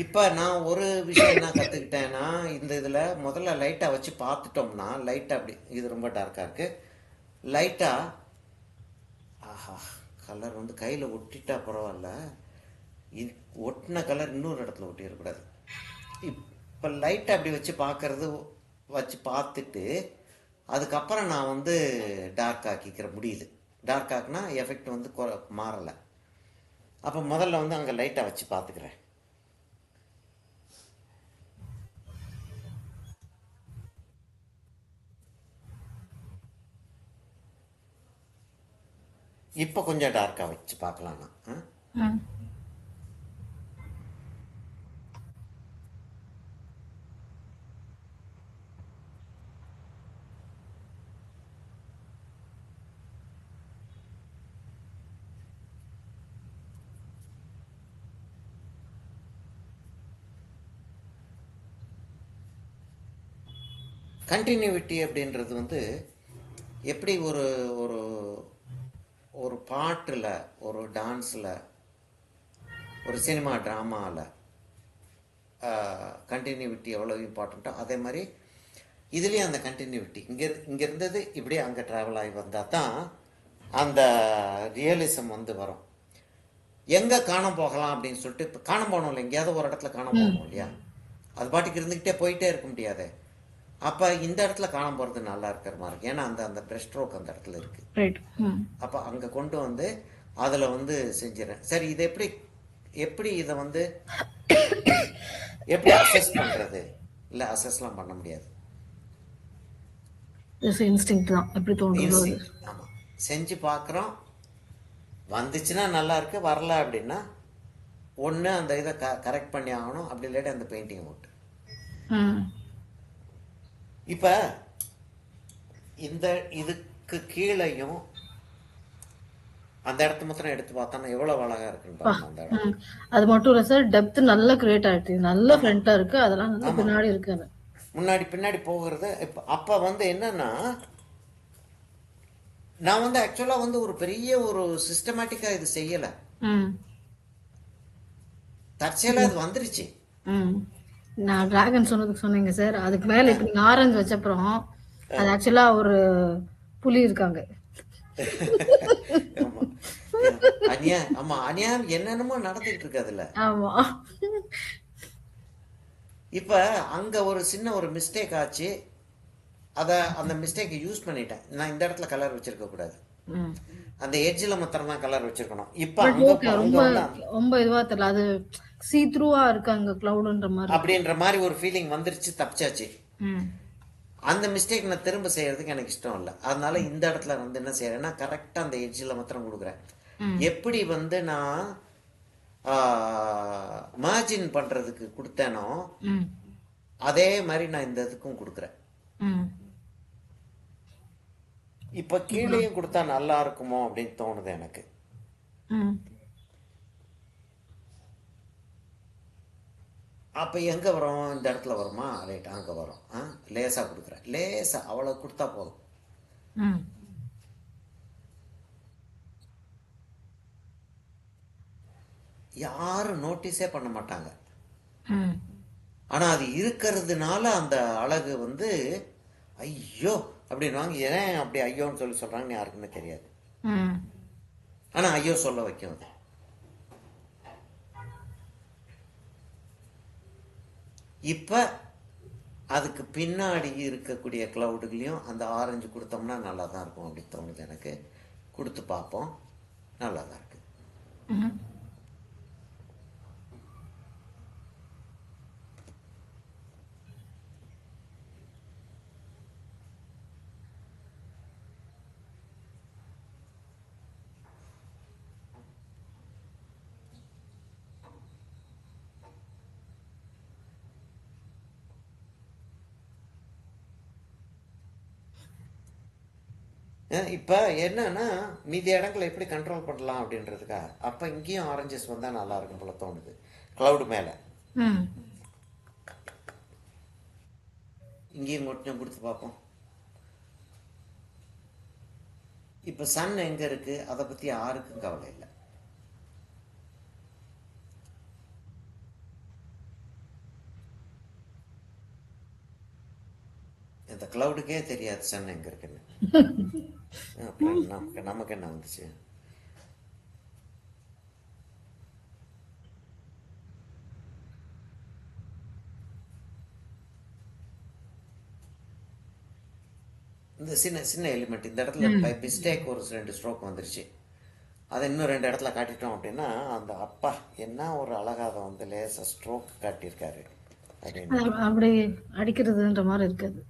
இப்போ நான் ஒரு விஷயம் என்ன கற்றுக்கிட்டேன்னா, இந்த இதில் முதல்ல லைட்டாக வச்சு பார்த்துட்டோம்னா, லைட்டாக அப்படி இது ரொம்ப டார்க்காக இருக்குது, லைட்டாக ஆஹா கலர் வந்து கையில் ஒட்டிட்டா பரவாயில்ல, ஒட்டின கலர் இன்னொரு இடத்துல ஒட்டிடக்கூடாது. இப்போ லைட்டை அப்படி வச்சு பார்த்துட்டு அதுக்கப்புறம் நான் வந்து டார்க் ஆக்கிக்கிற முடியுது. டார்க் ஆக்குனா எஃபெக்ட் வந்து மாறலை. அப்போ முதல்ல வந்து அங்கே லைட்டை வச்சு பார்த்துக்கிறேன். இப்போ கொஞ்சம் டார்க்காக வச்சு பார்க்கலாம். நான் கண்டினியூவிட்டி அப்படின்றது வந்து எப்படி ஒரு ஒரு ஒரு பாட்டில், ஒரு டான்ஸில், ஒரு சினிமா ட்ராமாவில் கண்டினியூவிட்டி எவ்வளோ இம்பார்ட்டண்ட்டோ அதே மாதிரி இதுலேயும் அந்த கண்டினியூவிட்டி இங்கே இருந்தது இப்படியே அங்கே ட்ராவல் ஆகி வந்தால் தான் அந்த ரியலிசம் வந்து வரும். எங்கே காண போகலாம் அப்படின்னு சொல்லிட்டு இப்போ காண போகணும் இல்லை, எங்கேயாவது ஒரு இடத்துல காண போகணும் இல்லையா, அது பாட்டுக்கு இருந்துக்கிட்டே போயிட்டே இருக்க முடியாது. அப்போ இந்த இடத்துல காண போகிறது நல்லா இருக்கிற மாதிரி இருக்கு. ஏன்னா அந்த அந்த ப்ரெஷ் ஸ்ட்ரோக் அந்த இடத்துல இருக்குது. அப்போ அங்கே கொண்டு வந்து அதில் வந்து செஞ்சிடறேன். சரி, இதை எப்படி இதை வந்து எப்படி அசஸ் பண்ணுறது? இல்லை, அசஸ்லாம் பண்ண முடியாது. ஆமாம், செஞ்சு பார்க்குறோம், வந்துச்சுன்னா நல்லா இருக்கு, வரல அப்படின்னா ஒன்று அந்த இதை கரெக்ட் பண்ணி ஆகணும், அப்படி இல்லாட்டி அந்த பெயிண்டிங்கை விட்டு. இப்போ இந்த இதுக்கு கீழையும் அந்த இடத்த மாத்திரம் எடுத்து பார்த்தோம்னா எவ்வளவு அழகா இருக்குன்னு. அது மட்டும் இல்ல சார், டெப்த் நல்ல கிரியேட் ஆயிடுச்சு, நல்ல ஃப்ரண்டா இருக்கு, அதெல்லாம் நல்ல பின்னாடி இருக்கு. முன்னாடி பின்னாடி போகிறது. அப்ப வந்து என்னன்னா, நான் வந்து ஆக்சுவலா வந்து ஒரு பெரிய ஒரு சிஸ்டமேட்டிக்கா இது செய்யல, தற்செயலா இது வந்துருச்சு. நான் டிராகன் சொன்னதுக்கு சொன்னீங்க சார், அதுக்கு மேல இப்ப நீங்க ஆரஞ்சு வச்சப்புறம் அது ஆக்சுவலா ஒரு புலி இருக்காங்க. ஆமா, அநியாயம் என்னென்னமோ நடந்துகிட்டு இருக்கு அதுல. ஆமா, இப்ப அங்க ஒரு சின்ன ஒரு மிஸ்டேக் ஆச்சு, அந்த மிஸ்டேக்கை யூஸ் பண்ணிட்டேன். நான் இந்த இடத்துல கலர் வச்சிருக்க கூடாது, அந்த எட்ஜில் மாத்திரம் தான் கலர் வச்சிருக்கணும். இப்ப ரொம்ப இதுவா தெரியல, அது சீ த்ரூவா இருக்கு அங்க கிளவுட்ன்ற மாதிரி, அப்படின்ற மாதிரி ஒரு ஃபீலிங் வந்துருச்சு, தப்பிச்சாச்சு. அந்த மிஸ்டேக் நான் திரும்ப செய்யறதுக்கு எனக்கு இஷ்டம் இல்லை. அதனால இந்த இடத்துல வந்து என்ன செய்யறேன்னா, கரெக்டா அந்த எட்ஜில் மாத்திரம் கொடுக்குறேன். எப்படி வந்து நான் மார்ஜின் பண்றதுக்கு கொடுத்தேனோ அதே மாதிரி நான் இந்த இதுக்கும் கொடுக்குறேன். இப்ப கீழேயும் கொடுத்தா நல்லா இருக்குமோ அப்படின்னு தோணுது எனக்கு. அப்போ எங்கே வரும்? இந்த இடத்துல வருமா? ரைட், அங்கே வரும். லேசாக கொடுக்குறேன், லேசாக அவ்வளோ கொடுத்தா போதும். ம் யாரும் நோட்டீஸே பண்ண மாட்டாங்க. ம் ஆனால் அது இருக்கிறதுனால அந்த அழகு வந்து ஐயோ அப்படின்வாங்க. ஏன் அப்படி ஐயோன்னு சொல்லி சொல்கிறாங்கன்னு யாருக்குமே தெரியாது. ம் ஆனால் ஐயோ சொல்ல வைக்கும் அது. இப்போ அதுக்கு பின்னாடி இருக்கக்கூடிய க்ளவுடுகளையும் அந்த ஆரஞ்சு கொடுத்தோம்னா நல்லா தான் இருக்கும் அப்படி தோணுது எனக்கு. கொடுத்து பார்ப்போம், நல்லா தான் இருக்குது. ம் இப்போ என்னன்னா மீதி இடங்களை எப்படி கண்ட்ரோல் பண்ணலாம் அப்படின்றதுக்கா அப்போ இங்கேயும் ஆரஞ்சஸ் வந்தால் நல்லா இருக்கும் போல தோணுது க்ளவுடு மேலே. ம் இங்கேயும் கொஞ்சம் கொடுத்து பார்ப்போம். இப்போ சன் எங்கே இருக்குது அதை பற்றி யாருக்கும் கவலை இல்லை. இந்த க்ளவுடுக்கே தெரியாது சன் எங்கே இருக்குன்னு. அப்புறம் நமக்கு என்ன வந்துச்சு? இந்த சின்ன சின்ன எலிமெண்ட் இந்த இடத்துல பை மிஸ்டேக் ஒரு 2 ஸ்ட்ரோக் வந்துருச்சு. அதை இன்னும் 2 இடத்துல காட்டிட்டோம் அப்படின்னா அந்த அப்பா என்ன ஒரு அழகாத வந்து லேசாக ஸ்ட்ரோக் காட்டியிருக்காரு அப்படின்னு. அப்படி அடிக்கிறதுன்ற மாதிரி இருக்காது.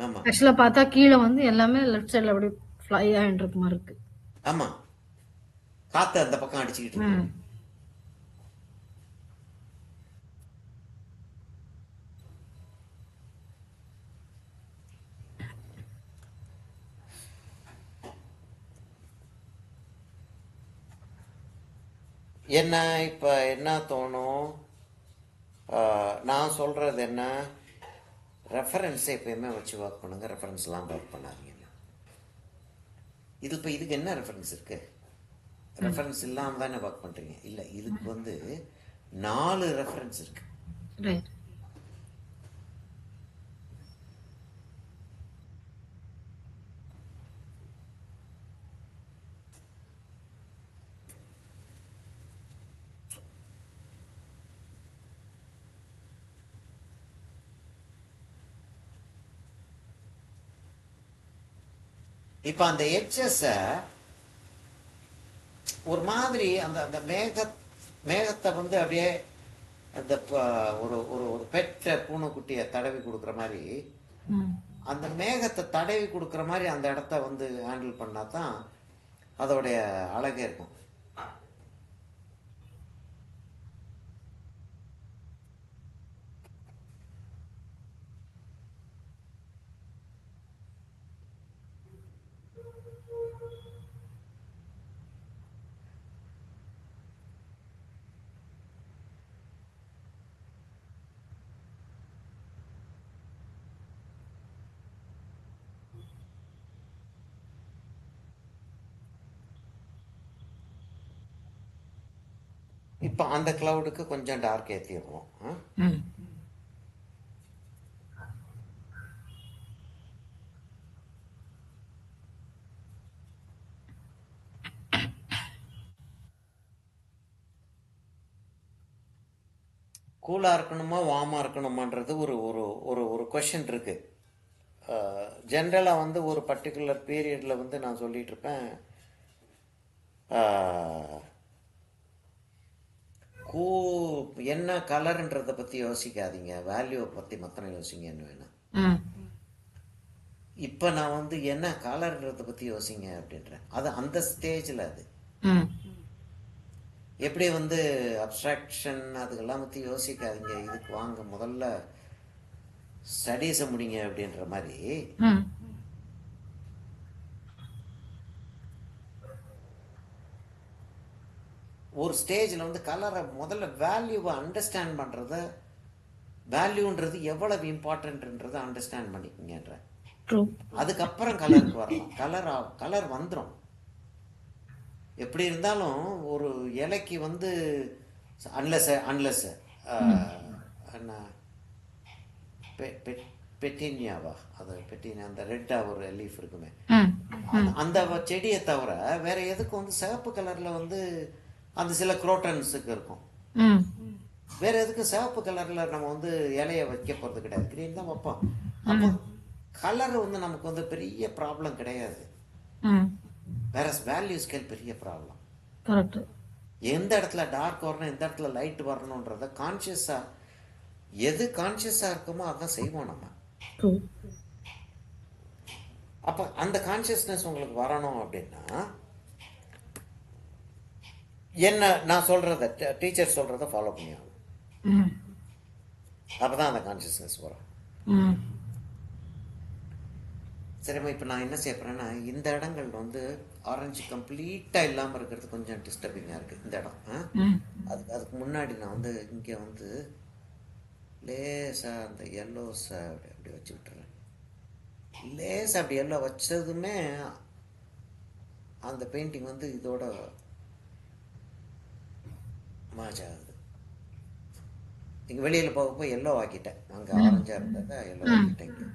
ஆமாம் ஆக்சுவலாக பார்த்தா கீழே வந்து எல்லாமே லெஃப்ட் சைடில் அப்படி ஃப்ளை ஆகிட்டு இருக்க மாதிரி இருக்கு. ஆமாம், காற்று அந்த பக்கம் அடிச்சுக்கிட்டு இருக்கு. ம் என்ன இப்போ என்ன தோணும்? நான் சொல்கிறது என்ன, ரெஃபரன்ஸை எப்பயுமே வச்சு ஒர்க் பண்ணுங்க, ரெஃபரன்ஸ்லாம் ஒர்க் பண்ணாதீங்க. இது இப்போ இதுக்கு என்ன ரெஃபரன்ஸ் இருக்குது? ரெஃபரன்ஸ் இல்லாமல் தானே ஒர்க் பண்ணுறீங்க. இல்லை, இதுக்கு வந்து 4 ரெஃபரன்ஸ் இருக்குது. ரைட். இப்போ அந்த எட்ஜஸை ஒரு மாதிரி அந்த அந்த மேகத்தை வந்து அப்படியே அந்த ஒரு ஒரு ஒரு பெட்ட பூனைக்குட்டியை தடவி கொடுக்குற மாதிரி ம் அந்த மேகத்தை தடவி கொடுக்குற மாதிரி அந்த இடத்த வந்து ஹேண்டில் பண்ணால் தான் அதோடைய அழகே இருக்கும். இப்போ அந்த கிளவுடுக்கு கொஞ்சம் டார்க் ஏற்றிடுவோம். ம் கூலாக இருக்கணுமா வார்மாக இருக்கணுமான்றது ஒரு ஒரு ஒரு ஒரு கொஷின் இருக்குது. ஜென்ரலாக வந்து ஒரு பர்டிகுலர் பீரியடில் வந்து நான் சொல்லிகிட்டு இருப்பேன், கூ என்ன கலருன்றதை பற்றி யோசிக்காதீங்க, வேல்யூவை பற்றி மாத்திரம் யோசிங்கன்னு வேணும். ம் இப்போ நான் வந்து என்ன கலர்ன்றதை பற்றி யோசிங்க அப்படின்றேன். அது அந்த ஸ்டேஜில் அது ம் எப்படி வந்து அப்ஸ்ட்ராக்ஷன் அதுக்கெல்லாம் பற்றி யோசிக்காதீங்க, இதுக்கு வாங்க முதல்ல ஸ்டடீஸை முடிங்க அப்படின்ற மாதிரி. ம் ஒரு ஸ்டேஜில் வந்து கலரை முதல்ல வேல்யூவை அண்டர்ஸ்டாண்ட் பண்ணுறத வேல்யூன்றது எவ்வளவு இம்பார்ட்டன்ட்ன்றதை அண்டர்ஸ்டாண்ட் பண்ணிக்கங்கன்ற. ட்ரூ. அதுக்கப்புறம் கலருக்கு வரலாம். கலர் வந்துடும். எப்படி இருந்தாலும் ஒரு இலைக்கு வந்து அன்லெஸ் என்ன பெட்டினியாவா, அது பெட்டினியா, அந்த ரெட்டாக ஒரு லீஃப் இருக்குமே, அந்த செடியை தவிர வேற எதுக்கு வந்து சிவப்பு கலர்ல வந்து அந்த சில குரோட்டன்ஸுக்கு இருக்கும். வேற எதுக்கு சிவப்பு கலர்ல நம்ம வந்து இலைய வைக்க போறது கிடையாது, கிரீன் தான் வைப்போம். அப்போ கலர் வந்து நமக்கு வந்து பெரிய ப்ராப்ளம் கிடையாது. வேற வேல்யூ ஸ்கேல் பெரிய ப்ராப்ளம். கரெக்ட். எந்த இடத்துல டார்க் வரணும், எந்த இடத்துல லைட் வரணுன்றத கான்சியஸா, எது கான்சியஸா இருக்குமோ அதான் செய்வோம் நம்ம. அப்ப அந்த கான்சியஸ்னஸ் உங்களுக்கு வரணும் அப்படின்னா என்ன நான் சொல்றத, டீச்சர் சொல்றத ஃபாலோ பண்ணி ஆகணும். அப்பதான் அந்த கான்சியஸ்னஸ் வரும். சரிம்மா, இப்போ நான் என்ன செய்ய போறேன்னா, இந்த இடங்கள் வந்து ஆரஞ்சு கம்ப்ளீட்டா இல்லாம இருக்கிறது கொஞ்சம் டிஸ்டர்பிங்கா இருக்கு இந்த இடம். அதுக்கு முன்னாடி நான் வந்து இங்க வந்து லேசா அந்த எல்லோஸை அப்படி வச்சு விட்டுறேன். லேசா அப்படி எல்லோ வச்சதுமே அந்த பெயிண்டிங் வந்து இதோட மேட்ச் ஆகுது. இங்க வெளியில போக எல்லோ ஆக்கிட்டேன், அங்க ஆரஞ்சா இருந்ததை எல்லோ ஆக்கிட்டேன். இங்க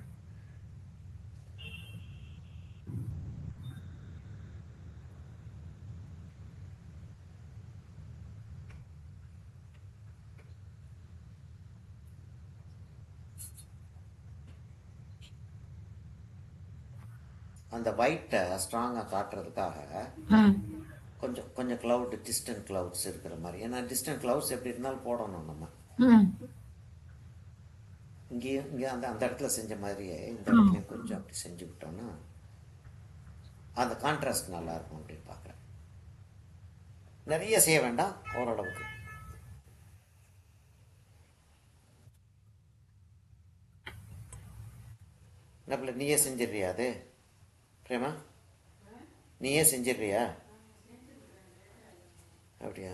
அந்த ஒயிட்டை ஸ்ட்ராங்காக காட்டுறதுக்காக கொஞ்சம் கொஞ்சம் கிளவுட், டிஸ்டன்ட் கிளவுட்ஸ் இருக்கிற மாதிரி. ஏன்னா டிஸ்டன்ட் கிளவுட்ஸ் எப்படி இருந்தாலும் போடணும் நம்ம. இங்கே அந்த அந்த இடத்துல செஞ்ச மாதிரியே இந்த இடத்துலையும் கொஞ்சம் அப்படி செஞ்சு விட்டோம்னா அந்த கான்ட்ராஸ்ட் நல்லா இருக்கும் அப்படின்னு பார்க்குறேன். நிறைய செய்ய வேண்டாம், ஓரளவுக்கு. நம்மள நீயே செஞ்சிடுறியா அது பிரேமா? நீயே செஞ்சிடுறியா? அப்படியா?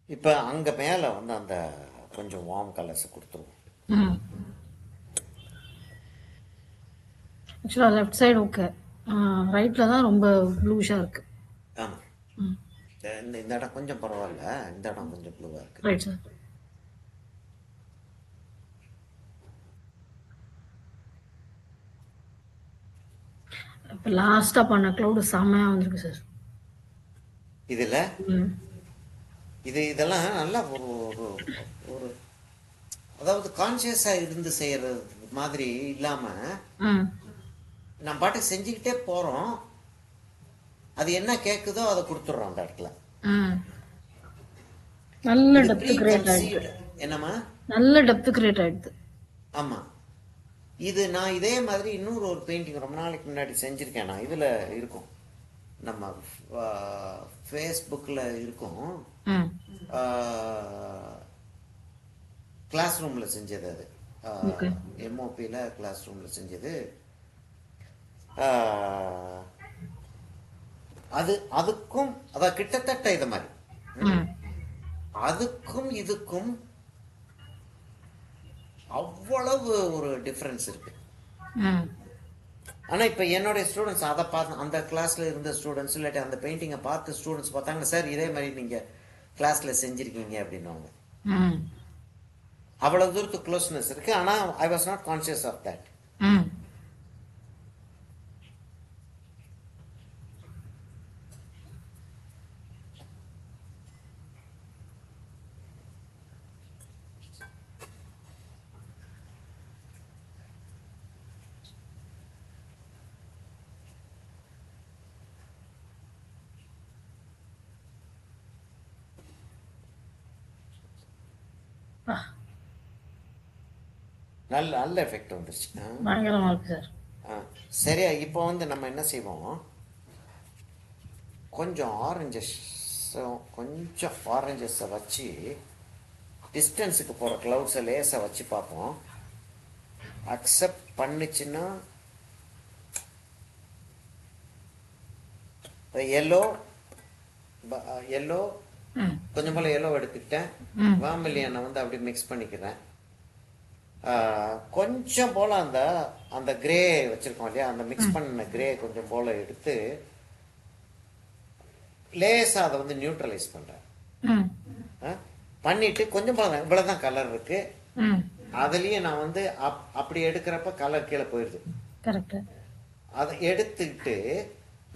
இப்போ அங்கே மேலே வந்து அந்த கொஞ்சம் வார்ம் கலர்ஸை கொடுத்துருவோம். ஆக்சுவலாக லெஃப்ட் சைடு ஓகே, ரைட்டில் தான் ரொம்ப ப்ளூஷாக இருக்கு. ஆமாம், இந்த இடம் கொஞ்சம் பரவாயில்ல, இந்த இடம் கொஞ்சம் ப்ளூவாக இருக்கு. Right sir. இப்போ லாஸ்ட்டாக பண்ண க்ளவுடு செம்மையாக வந்திருக்கு சார் இதில். இதெல்லாம் நல்லா ஒரு ஒரு ஒரு அதாவது கான்சியஸாக இருந்து செய்கிறது மாதிரி இல்லாமல் நம்ம பாட்டுக்கு செஞ்சுக்கிட்டே போகிறோம். அது என்ன கேட்குதோ அதை கொடுத்துட்றோம் அந்த இடத்துல. நல்ல டெப்த் கிரியேட் ஆயிடுது. என்னம்மா? நல்ல டெப்த் கிரியேட் ஆயிடுது. ஆமாம். இது நான் இதே மாதிரி இன்னொரு ஒரு பெயிண்டிங் ரொம்ப நாளைக்கு முன்னாடி செஞ்சுருக்கேன். நான் இதில் இருக்கும், நம்ம ஃபேஸ்புக்கில் இருக்கும், கிளாஸ் ரூமில் செஞ்சது. அது எம்ஓபியில் கிளாஸ் ரூமில் செஞ்சது. அதுக்கும் அதான் கிட்டத்தட்ட இது மாதிரி. அதுக்கும் இதுக்கும் அவ்வளவு ஒரு டிஃபரன்ஸ் இருக்கு. ஆனா இப்ப என்னுடைய ஸ்டூடெண்ட்ஸ் அதை பார்த்து, அந்த கிளாஸ்ல இருந்த ஸ்டூடெண்ட்ஸ் இல்லாட்டி அந்த பெயிண்டிங்கை பார்த்து ஸ்டூடெண்ட்ஸ் பார்த்தாங்க, சார் இதே மாதிரி நீங்க கிளாஸ்ல செஞ்சிருக்கீங்க அப்படின்னுவாங்க. அவ்வளவு தூரத்துக்கு க்ளோஸ்னஸ் இருக்கு. ஆனா I was not conscious of that. நல்ல நல்ல எஃபெக்ட் வந்துருச்சு. பயங்கரமாக இருக்கு சார். சரியா, இப்போ வந்து நம்ம என்ன செய்வோம், கொஞ்சம் ஆரஞ்சஸை வச்சு டிஸ்டன்ஸுக்கு போகிற க்ளவுட்ஸை லேசாக வச்சு பார்ப்போம். அக்செப்ட் பண்ணுச்சுன்னா எல்லோ கொஞ்சம் போல் எல்லோ எடுத்துக்கிட்டேன். வாமலியானை வந்து அப்படி மிக்ஸ் பண்ணிக்கிறேன். கொஞ்சம் போல் அந்த கிரே வச்சுருக்கோம் இல்லையா, அந்த மிக்ஸ் பண்ண கிரே கொஞ்சம் போல் எடுத்து லேசாக அதை வந்து நியூட்ரலைஸ் பண்ணுறேன். பண்ணிட்டு கொஞ்சம் போல இவ்வளோதான் கலர் இருக்கு. அதுலேயே நான் வந்து அப்படி எடுக்கிறப்ப கலர் கீழே போயிடுது. கரெக்ட். அதை எடுத்துக்கிட்டு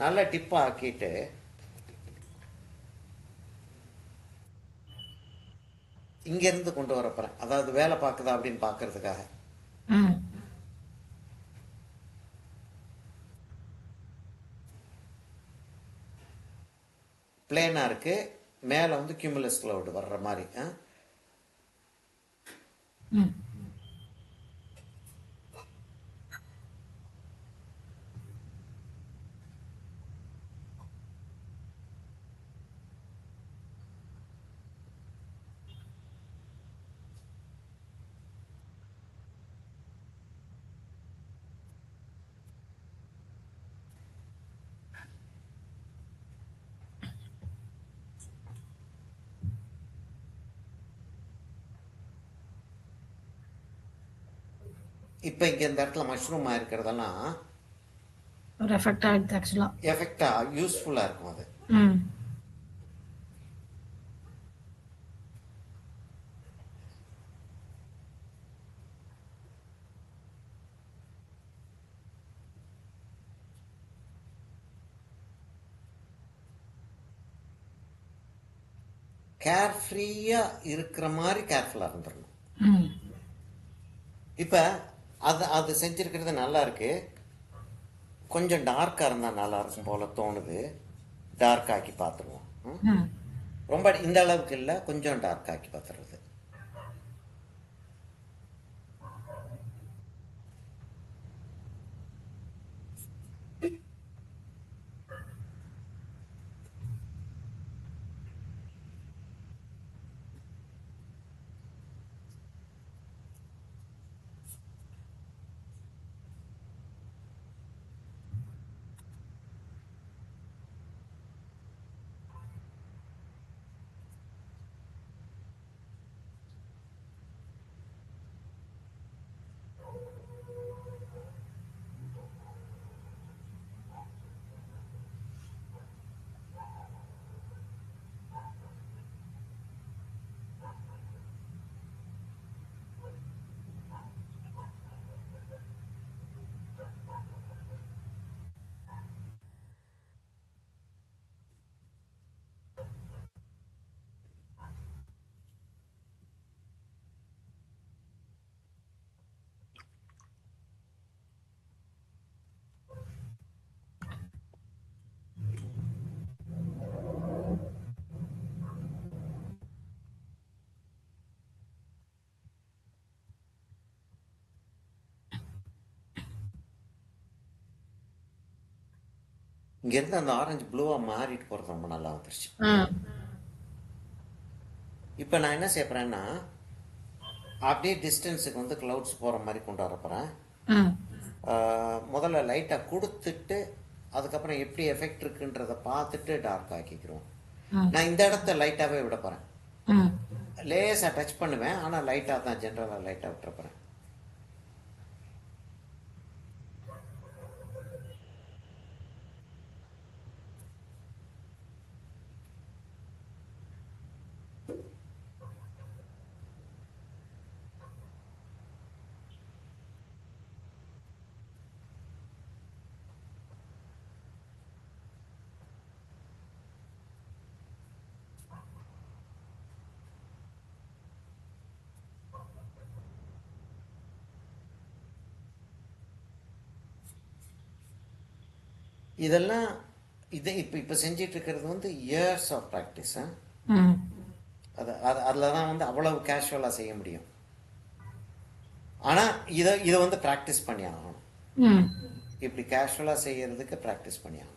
நல்லா டிப்பாக ஆக்கிட்டு இங்கேருந்து கொண்டு வரப்போகிறேன். அதாவது வேலை பார்க்குதா அப்படின்னு பார்க்கறதுக்காக. பிளேனாக இருக்கு, மேலே வந்து கியூமுலஸ் கிளவுட் வர்ற மாதிரி. இப்போ இங்கே இந்த இடத்துல மஷ்ரூம் ஆயிருக்கிறதெல்லாம் ஒரு எஃபெக்ட் ஆகிடுது. ஆக்சுவலாக எஃபெக்டாக யூஸ்ஃபுல்லாக இருக்கும் அது. கேர்ஃப்ரீயாக இருக்கிற மாதிரி கேர்ஃபுல்லாக இருந்துடணும். இப்போ அது செஞ்சுருக்கிறது நல்லா இருக்கு. கொஞ்சம் டார்க்காக இருந்தால் நல்லா இருக்கும் போல தோணுது. டார்க் ஆக்கி பார்த்துருவோம். ரொம்ப இந்த அளவுக்கு இல்லை, கொஞ்சம் டார்க் ஆக்கி பார்த்துருது. இங்கேருந்து அந்த ஆரஞ்சு ப்ளூவாக மாறிட்டு போகிறது ரொம்ப நல்லா வந்துருச்சு. இப்போ நான் என்ன செய்ய போகிறேன்னா, அப்படியே டிஸ்டன்ஸுக்கு வந்து க்ளவுட்ஸ் போகிற மாதிரி கொண்டு வர போகிறேன். முதல்ல லைட்டாக கொடுத்துட்டு அதுக்கப்புறம் எப்படி எஃபெக்ட் இருக்குன்றதை பார்த்துட்டு டார்க் ஆக்கிக்கிறோம். நான் இந்த இடத்த லைட்டாகவே விட போகிறேன். லேசாக டச் பண்ணுவேன், ஆனால் லைட்டாக தான், ஜென்ரலாக லைட்டாக விட்டுற போகிறேன். இதெல்லாம் இப்போ செஞ்சிட்டு இருக்கிறது வந்து இயர்ஸ் ஆஃப் ப்ராக்டிஸ். அதில் தான் வந்து அவ்வளவு கேஷுவலாக செய்ய முடியும். ஆனால் இதை வந்து ப்ராக்டிஸ் பண்ணி ஆகணும். ம் இப்படி கேஷுவலாக செய்யறதுக்கு ப்ராக்டிஸ் பண்ணி ஆகணும்.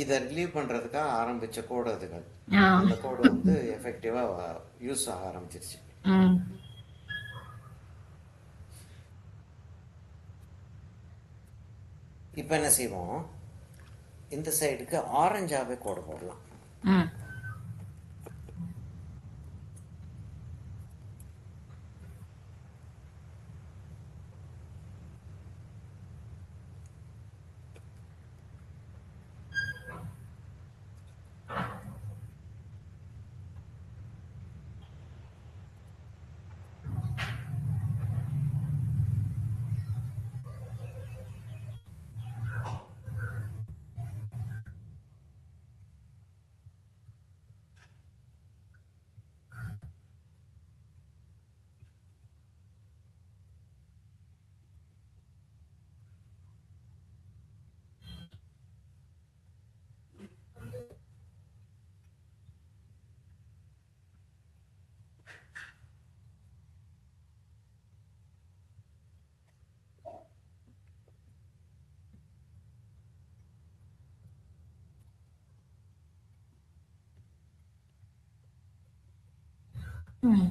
இதை ரிலீவ் பண்ணுறதுக்காக ஆரம்பித்த கோடு அதுகள். ஆ அந்த கோடு வந்து எஃபெக்டிவாக யூஸ் ஆக ஆரம்பிச்சிருச்சு. ம் இப்போ என்ன செய்வோம், இந்த சைடுக்கு ஆரஞ்சாகவே கோடு போடலாம். ம் ம்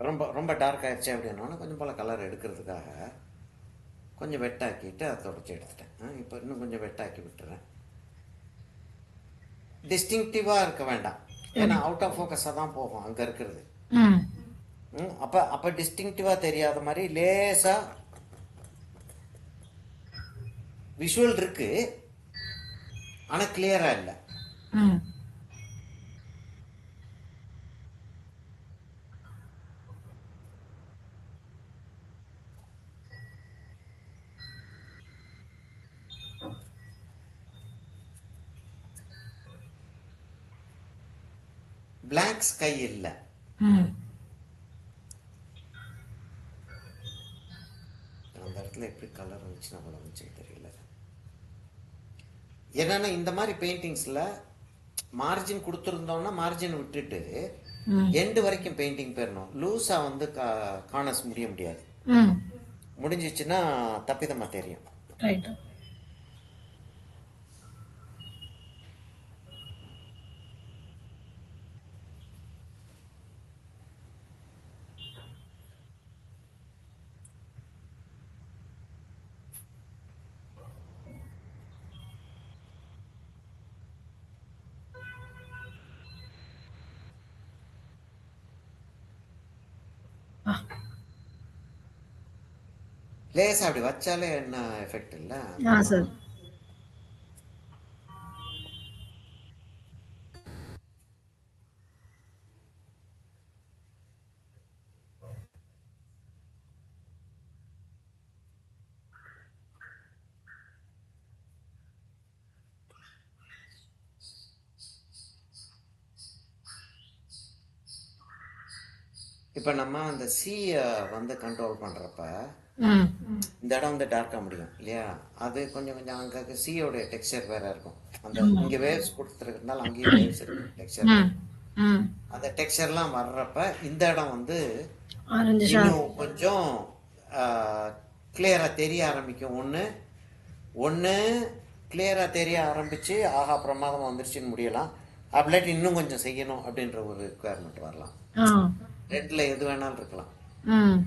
ரொம்ப ரொம்ப டார்க் ஆயிடுச்சு அப்படின்னா கொஞ்சம் போல் கலர் எடுக்கிறதுக்காக கொஞ்சம் வெட்டாக்கிட்டு அதை தொடச்சி எடுத்துட்டேன். இப்போ இன்னும் கொஞ்சம் வெட்டாக்கி விட்டுறேன். டிஸ்டிங்டிவாக இருக்க வேண்டாம், ஏன்னா அவுட் ஆஃப் ஃபோக்கஸாக தான் போகும் அங்கே இருக்கிறது. ம் அப்போ டிஸ்டிங்டிவாக தெரியாத மாதிரி லேசாக விஷுவல் இருக்கு, ஆனால் கிளியராக இல்லை. ம் பிளாக் ஸ்கை இல்லை. ம் அந்த இடத்துல எப்படி கலர் வந்துச்சுன்னா கூட வந்துச்சுன்னு தெரியல. என்னன்னா இந்த மாதிரி பெயிண்டிங்ஸில் மார்ஜின் கொடுத்துருந்தோம்னா மார்ஜின் விட்டுட்டு ம் எண்டு வரைக்கும் பெயிண்டிங் போயிடணும். லூஸாக வந்து கார்னர்ஸ் முடிய முடியாது. ம் முடிஞ்சிச்சுன்னா தப்பிதமாக தெரியும். ரைட். லேசாக அப்படி வச்சாலே என்ன எஃபெக்ட் இல்லை. ஆ சார். இப்போ நம்ம அந்த சீயை வந்து கண்ட்ரோல் பண்ணுறப்ப ம் இந்த இடம் வந்து டார்க்காக முடியும் இல்லையா, அது கொஞ்சம் கொஞ்சம் அங்கே சீயோட டெக்ஸ்சர் வேற இருக்கும். அந்த இங்கே வேவ்ஸ் கொடுத்துருக்கனால அங்கேயும் வேவ்ஸ் இருக்கு டெக்ஸ்சர். ம் ம் அந்த டெக்ஸ்சர்லாம் வர்றப்ப இந்த இடம் வந்து ஆரஞ்சு ஷார்ப். இன்னும் கொஞ்சம் கிளியராக தெரிய ஆரம்பிக்கும். ஒன்று கிளியராக தெரிய ஆரம்பித்து ஆஹா பிரமாதம் வந்துருச்சுன்னு முடியலாம். அப்படிலாட்டி இன்னும் கொஞ்சம் செய்யணும் அப்படின்ற ஒரு ரிக்குவயர்மெண்ட் வரலாம். ஆ. ரெண்டில் எது வேணாலும் இருக்கலாம். ம்.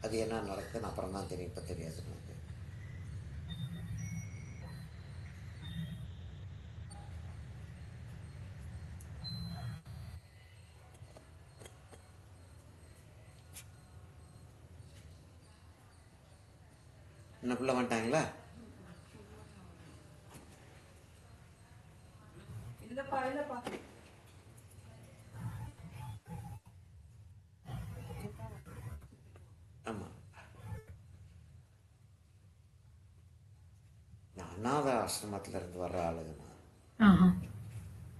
அது என்ன நடக்குதுன்னு அப்புறம் தான் தெரியும், இப்போ தெரியாது நமக்கு. என்ன பிள்ளை வந்துட்டாங்களா? ஆமா, நான் அநாத ஆசிரமத்துல இருந்து வர்ற ஆளுங்க நான். ஆஹா.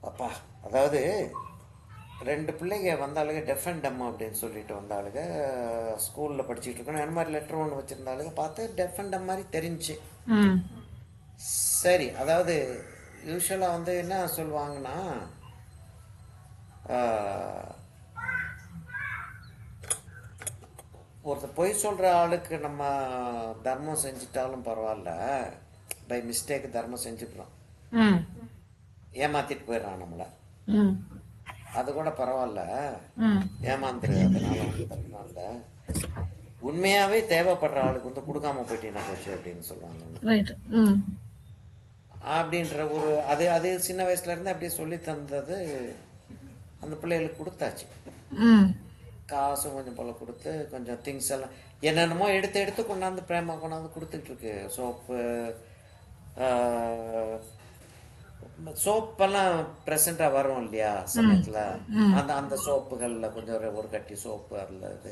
அப்பா, அதாவது 2 பிள்ளைங்க வந்தாளுங்க, டெஃப் அண்ட் டம் அப்படின்னு சொல்லிட்டு வந்தாளுங்க. ஸ்கூலில் படிச்சுட்டு இருக்கணும், என்ன மாதிரி லெட்டர் ஒன்று வச்சுருந்தாளுங்க. பார்த்து டெஃப் அண்ட் டம் மாதிரி தெரிஞ்சு. ம். சரி, அதாவது யூஸ்வலாக வந்து என்ன சொல்லுவாங்கன்னா, ஒருத்தர் பொய் சொல்கிற ஆளுக்கு நம்ம தர்மம் செஞ்சிட்டாலும் பரவாயில்ல, பை மிஸ்டேக் தர்மம் செஞ்சுக்கிறோம், ம். ஏமாத்திட்டு போயிடுறான் நம்மளை, ம். அது கூட பரவாயில்ல, ம். ஏமாந்துரு, அதனால ஒன்றும் பிரச்சனை இல்லை. உண்மையாகவே தேவைப்படுற ஆளுக்கு வந்து கொடுக்காம போயிட்டீங்கன்னா போச்சு அப்படின்னு சொல்லுவாங்க. ரைட். ம். அப்படின்ற ஒரு அது அது சின்ன வயசுலேருந்து அப்படியே சொல்லி தந்தது அந்த பிள்ளைகளுக்கு கொடுத்தாச்சு. ம். காசும் கொஞ்சம் போல் கொடுத்து கொஞ்சம் திங்ஸ் எல்லாம் என்னென்னமோ எடுத்து எடுத்து கொண்டாந்து பிரேமா கொண்டாந்து கொடுத்துட்ருக்கு. சோப்பெல்லாம் ப்ரெசண்ட்டாக வரும் இல்லையா சமயத்தில், அந்த அந்த சோப்புகளில் கொஞ்சம் ஒரு கட்டி சோப்பு, அதில் இது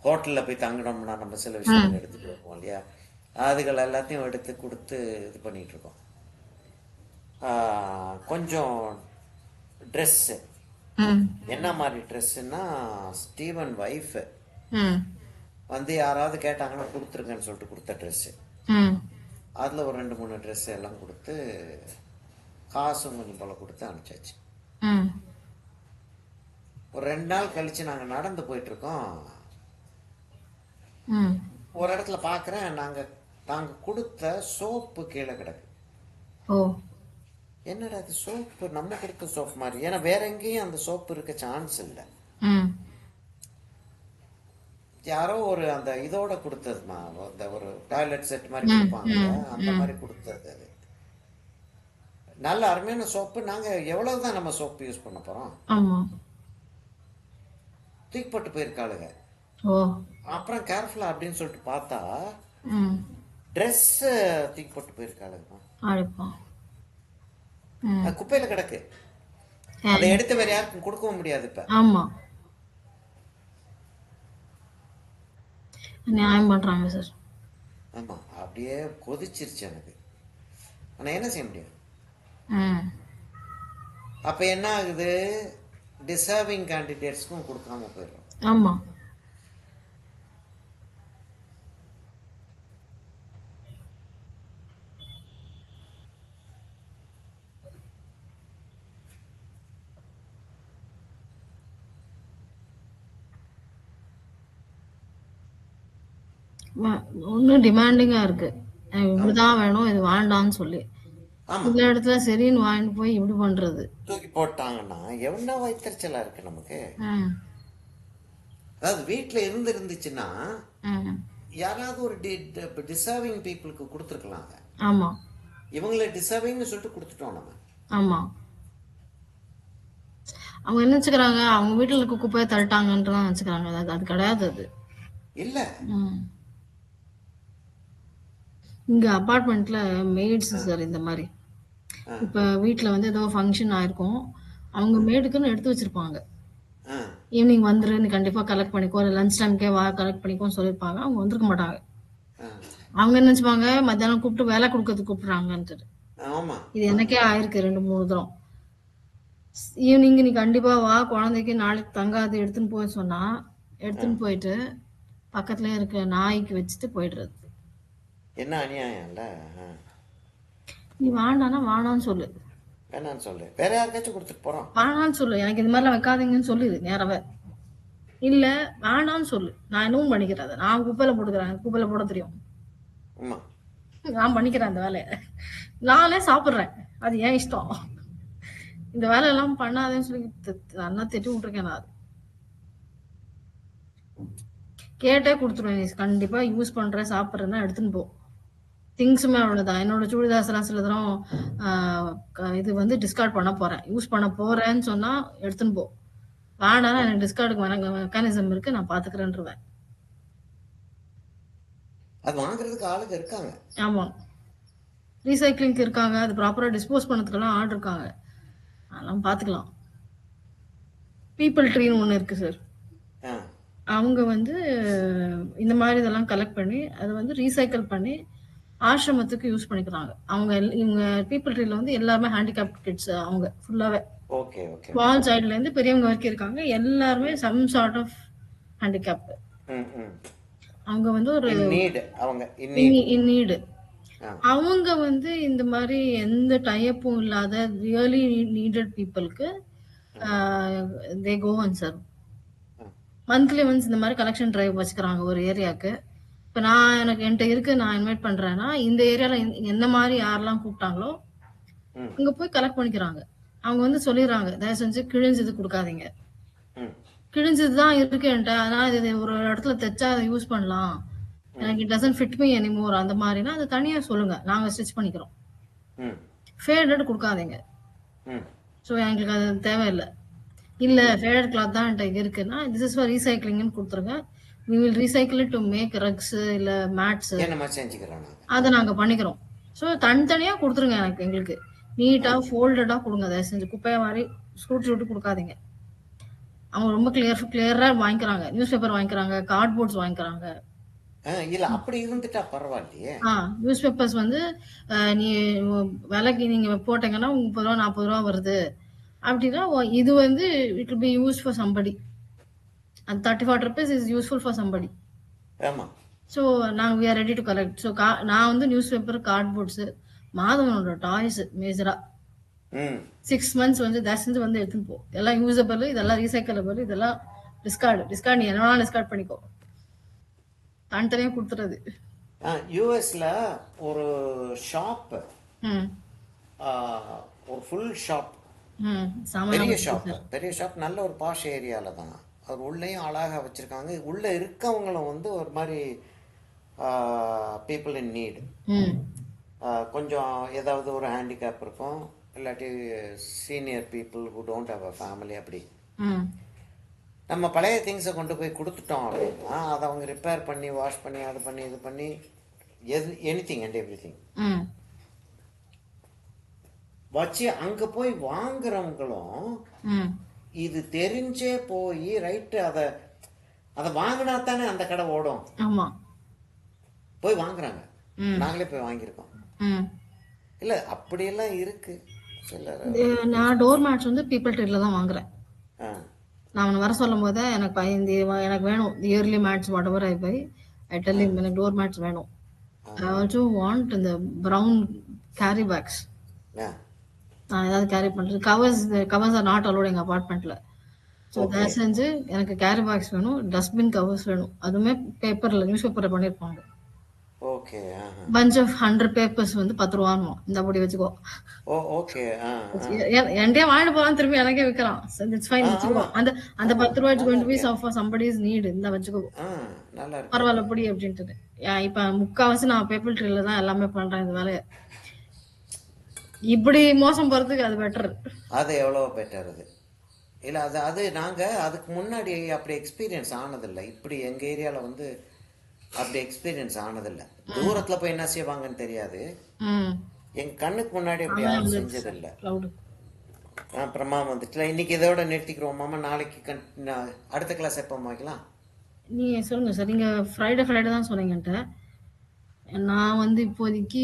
ஹோட்டலில் போய் தங்கினோம்னா நம்ம சில விஷயங்கள் எடுத்துகிட்டு வருவோம் இல்லையா, அதுகள் எல்லாத்தையும் எடுத்து கொடுத்து இது பண்ணிகிட்ருக்கோம். கொஞ்சம் ட்ரெஸ்ஸு, ம். என்ன மாதிரி ட்ரெஸ்ஸுன்னா, ஸ்டீவன் ஒய்ஃபு ம். வந்து யாராவது கேட்டாங்கன்னா கொடுத்துருங்கன்னு சொல்லிட்டு கொடுத்த ட்ரெஸ்ஸு. ம். அதில் ஒரு 2-3 ட்ரெஸ்ஸு எல்லாம் கொடுத்து காசும் கொஞ்சம் போல் கொடுத்து அனுப்பிச்சாச்சு. ம். ஒரு 2 நாள் கழித்து நாங்கள் நடந்து போயிட்டுருக்கோம். ம். ஒரு இடத்துல பார்க்குறேன், நாங்கள் கொடுத்த சோப்பு கீழே கிடக்கு. ஓ. என்னடா அது சோப்பு, நம்ம கொடுத்த சோப்பு மாதிரி, ஏன்னா வேற எங்கேயும் அந்த சோப்பு இருக்க சான்ஸ் இல்லை. ம். யாரோ ஒரு அந்த இதோட கொடுத்ததுமா, அந்த ஒரு டாய்லெட் செட் மாதிரி கொடுப்பாங்க, அந்த மாதிரி கொடுத்தது. அது நல்ல அருமையான சோப்பு. நாங்கள் எவ்வளவு தான் நம்ம சோப்பு யூஸ் பண்ண போகிறோம்? ஆமாம். தூக்கி போட்டு போயிருக்காளுங்க. ஓ. அப்புறம் கேர்ஃபுல்லா அப்படின்னு சொல்லிட்டு பார்த்தா ம். ட்ரெஸ்ஸு தூக்கி போட்டு போயிருக்காளுங்கம்மா. அழைப்பா. ம். அது குப்பையில் கிடக்கு. அதை எடுத்து வேற யாருக்கும் கொடுக்கவும் முடியாது இப்போ. ஆமாம், நியாயம் பண்ணுறாங்க சார். ஆமாம், அப்படியே கொதிச்சிருச்சு எனக்கு. ஆனால் என்ன செய்ய முடியும்? ம். அப்போ என்ன ஆகுது, டிசர்விங் கேண்டிடேட்ஸ்க்கும் கொடுக்காம போயிடும். ஆமாம். ஒன்றும் டிமாண்டிங்காக இருக்குது, எனக்கு இப்படி தான் வேணும், இது வேண்டான்னு சொல்லி. ஆமாம், இந்த இடத்துல சரின்னு வாங்கிட்டு போய் இப்படி பண்ணுறது. தூக்கி போட்டாங்கன்னா எவ்வளோ வைத்தறிச்சலாக இருக்குது நமக்கு. ம். அதாவது வீட்டில் இருந்துச்சுன்னா ம். யாராவது ஒரு டிசர்விங் பீப்புளுக்கு கொடுத்துருக்கலாம். அதை ஆமாம். இவங்களை டிசர்விங்னு சொல்லிட்டு கொடுத்துட்டோம் நம்ம. ஆமாம். அவங்க என்ன நினச்சிக்கிறாங்க, அவங்க வீட்டில் இருக்க குப்பையை தள்ளிட்டாங்கன்ட்டு தான் நினச்சிக்கிறாங்க. அது அது கிடையாது. அது இல்லை. ம். இங்கே அப்பார்ட்மெண்ட்டில் மெய்ட்ஸ் சார் இந்த மாதிரி. இப்போ வீட்டில் வந்து ஏதோ ஃபங்க்ஷன் ஆயிருக்கும், அவங்க மேடுக்குன்னு எடுத்து வச்சுருப்பாங்க. ஈவினிங் வந்துரு, நீ கண்டிப்பாக கலெக்ட் பண்ணிக்கோ, இல்லை லஞ்ச் டைமுக்கே வா கலெக்ட் பண்ணிக்கோன்னு சொல்லியிருப்பாங்க. அவங்க வந்திருக்க மாட்டாங்க. அவங்க என்ன நினச்சிப்பாங்க, மத்தியானம் கூப்பிட்டு வேலை கொடுக்கறதுக்கு கூப்பிட்றாங்கன்ட்டு. இது எனக்கே ஆயிருக்கு 2-3 தரம். ஈவினிங் நீ கண்டிப்பாக வா, குழந்தைக்கு நாளைக்கு தங்காது எடுத்துன்னு போய் சொன்னால் எடுத்துன்னு போயிட்டு பக்கத்துலேயே இருக்க நாய்க்கு வச்சுட்டு போயிடுறது. என்ன அநியாயம் இல்லை? நீ வேண்டானா வேணான்னு சொல்லு, வேணான்னு சொல்லு, வேற யாருக்காச்சும் கொடுத்துட்டு போகிறோம். வேணான்னு சொல்லு, எனக்கு இது மாதிரிலாம் வைக்காதீங்கன்னு சொல்லிடு நேரவே. இல்லை வேணான்னு சொல்லு, நான் இன்னும் பண்ணிக்கிறேன். அதை நான் குப்பையில் போட்டுக்கிறேன், எனக்கு குப்பையில் போட தெரியும். ஆமாம், நான் பண்ணிக்கிறேன் அந்த வேலையை, நானே சாப்பிட்றேன், அது ஏன் இஷ்டம். இந்த வேலையெல்லாம் பண்ணாதேன்னு சொல்லி அண்ணா திட்டி விட்டுருக்கேன் நான். கேட்டே கொடுத்துருவேன், நீ கண்டிப்பா யூஸ் பண்ற சாப்பிட்றேன்னா எடுத்துன்னு போ. திங்ஸுமே அவ்வளோதான். என்னோட சுடிதாஸ்லாம் சில தரம் இது வந்து டிஸ்கார்ட் பண்ண போறேன், யூஸ் பண்ண போறேன்னு சொன்னா எடுத்துன்னு போ. வேணாம், எனக்கு டிஸ்கார்டுக்கு மெக்கானிசம் இருக்கு, நான் பாத்துக்கிறேன்ருவேன். அது வாங்குறதுக்கு ஆளுங்க இருக்காங்க. ஆமா, ரீசைக்ளிங்க்கு இருக்காங்க, அது ப்ராப்பரா டிஸ்போஸ் பண்ணதுக்கெல்லாம் ஆள் இருக்காங்க, அதெல்லாம் பாத்துக்கலாம். பீப்பிள் ட்ரீன்னு ஒன்று இருக்கு சார். அவங்க வந்து இந்த மாதிரி இதெல்லாம் கலெக்ட் பண்ணி அதை வந்து ரீசைக்கிள் பண்ணி ஆசிரமத்துக்கு யூஸ் பண்ணிக்கிறாங்க. அவங்க இவங்க பீப்புள் ட்ரீல வந்து எல்லாருமே ஹேண்டிகேப் கிட்ஸ், அவங்க ஃபுல்லாவே ஸ்மால் சைல்ட்ல இருந்து பெரியவங்க வரைக்கும் இருக்காங்க, எல்லாருமே சம் சார்ட் ஆஃப் ஹேண்டிகேப். அவங்க வந்து ஒரு இன் நீடு. அவங்க வந்து இந்த மாதிரி எந்த டைப்பும் இல்லாத ரியலி நீடட் பீப்புளுக்கு they go and serve. Monthly once இந்த மாதிரி கலெக்ஷன் டிரைவ் வச்சுக்கிறாங்க ஒரு ஏரியாவுக்கு. இப்போ நான் என்கிட்ட இருக்கு, நான் இன்வைட் பண்றேன்னா இந்த ஏரியால எந்த மாதிரி யாரெல்லாம் கூப்பிட்டாங்களோ இங்க போய் கலெக்ட் பண்ணிக்கிறாங்க. அவங்க வந்து சொல்லிடுறாங்க, தயவு செஞ்சு கிழிஞ்சது கொடுக்காதீங்க, கிழிஞ்சதுதான் இருக்கு என்கிட்ட, அதனால இது ஒரு இடத்துல தைச்சா அதை யூஸ் பண்ணலாம், எனக்கு it doesn't fit me anymore, அந்த மாதிரினா அதை தனியா சொல்லுங்க, நாங்க ஸ்டிச் பண்ணிக்கிறோம். ஃபேடட் கொடுக்காதீங்க. ஸோ எங்களுக்கு அது தேவையில்லை. இல்ல ஃபேடட் கிளாத் தான் என்கிட்ட இருக்குன்னா திஸ் இஸ் ஃபார் ரீசைக்ளிங்னு கொடுத்துருங்க, we will recycle it to make rugs இல்ல mats, அதை நாங்க பண்ணிக்கிறோம். ஸோ தனித்தனியா கொடுத்துருங்க, எங்களுக்கு நீட்டா ஃபோல்டடா கொடுங்க, தயவு செஞ்சு குப்பையை மாதிரி ஸ்கூட்டி விட்டு கொடுக்காதீங்க. அவங்க ரொம்ப கிளியரா வாங்கிக்கிறாங்க, நியூஸ் பேப்பர் வாங்கிக்கிறாங்க, கார்ட்போர்ட்ஸ் வாங்கிக்கிறாங்க. இல்ல அப்படி இருந்துட்டா பரவாயில்லையே. நியூஸ் பேப்பர்ஸ் வந்து நீ விலைக்கு நீங்க போட்டீங்கன்னா 30 ரூபா 40 ரூபா வருது அப்படின்னா இது வந்து it will be use for somebody, and 30-40 rupees is useful for somebody. ஆமா. ஸோ நாங்கள் we are ready to collect. So நான் வந்து நியூஸ் பேப்பர், கார்ட்போர்ட்ஸ், மாதவனோட டாய்ஸ் மேஜரா 6 months வந்து தயவு வந்து எடுத்துன்னு போ, எல்லாம் யூஸபிள், இதெல்லாம் ரீசைக்கிளபிள், இதெல்லாம் டிஸ்கார்ட் நீ என்ன டிஸ்கார்ட் பண்ணிக்கோ, தனித்தனியாக கொடுத்துறது. யூஎஸ்ல ஒரு ஷாப், ஒரு ஃபுல் ஷாப், பெரிய ஷாப், நல்ல ஒரு பாஷ் ஏரியால தான். அது உள்ளேயும் அழகாக வச்சுருக்காங்க. உள்ளே இருக்கவங்களும் வந்து ஒரு மாதிரி பீப்புள் இன் நீடு, கொஞ்சம் ஏதாவது ஒரு ஹேண்டிகேப் இருக்கும், இல்லாட்டி senior people who don't have a family. அப்படி நம்ம பழைய திங்ஸை கொண்டு போய் கொடுத்துட்டோம் அப்படின்னா அதை அவங்க ரிப்பேர் பண்ணி வாஷ் பண்ணி அது பண்ணி இது பண்ணி எனிதிங் அண்ட் எவ்ரிதிங் வச்சு அங்கே போய் வாங்குறவங்களும் இது தெரிஞ்சே போய் ரைட்டு அதை வாங்கினா தானே அந்த கடை ஓடும், போய் வாங்குறாங்க. நாங்களே போய் வாங்கியிருக்கோம். இல்ல அப்படியெல்லாம் இருக்கு. நான் டோர் மேட்ஸ் வந்து பீப்பிள் ட்ரீல தான் வாங்குறேன். நான் அவனை வர சொல்லும் போதே எனக்கு வேணும் early mats whatever I buy, I tell him எனக்கு டோர் மேட்ஸ் வேணும். ஐ ஆல்சோ வாண்ட் இந்த ப்ரௌன் கேரி பேக்ஸ், நான் ஏதாவது கேரி பண்ணுறது. கவர்ஸ் ஆர் நாட் அலோட் எங்கள் அப்பார்ட்மெண்ட்டில். ஸோ தயவு செஞ்சு எனக்கு கேரி பேக்ஸ் வேணும், டஸ்ட்பின் கவர்ஸ் வேணும், அதுவுமே பேப்பரில் நியூஸ் பேப்பரில் பண்ணியிருப்பாங்க. ஓகே. பஞ்ச் ஆஃப் 100 பேப்பர்ஸ் வந்து 10 ரூபான்னு, இந்த அப்படி வச்சுக்கோ. ஓகே. என்கிட்டயே வாங்கிட்டு போகலாம், திரும்பி எனக்கே விற்கிறான். இட்ஸ் ஃபைன், வச்சுக்கோ. அந்த 10 ரூபா it's going to be for somebody's need, இந்த வச்சுக்கோ, பரவாயில்ல அப்படி அப்படின்ட்டு. இப்போ முக்கால்வாசி நான் பேப்பர் ட்ரீல தான் எல்லாமே பண்றேன் இந்த வேலையை. இப்படி மோசம் போறதுக்கு அது பெட்டர். அது எவ்வளோ பெட்டர். அது இல்லை, அது நாங்கள் அதுக்கு முன்னாடி அப்படி எக்ஸ்பீரியன்ஸ் ஆனதில்லை. இப்படி எங்கள் ஏரியாவில் வந்து அப்படி எக்ஸ்பீரியன்ஸ் ஆனதில்லை. தூரத்தில் போய் என்ன செய்வாங்கன்னு தெரியாது, எங்கள் கண்ணுக்கு முன்னாடி அப்படி யாரும் செஞ்சதில்லை. அப்புறமா வந்துட்டு இன்னைக்கு இதோட நிறுத்திக்கிறோம் மாமா, நாளைக்கு அடுத்த கிளாஸ் எப்போ வைக்கலாம்? நீங்கள் சொல்லுங்கள் சார். நீங்கள் ஃப்ரைடே தான் சொன்னீங்கன்ட்டு. நான் வந்து இப்போதைக்கு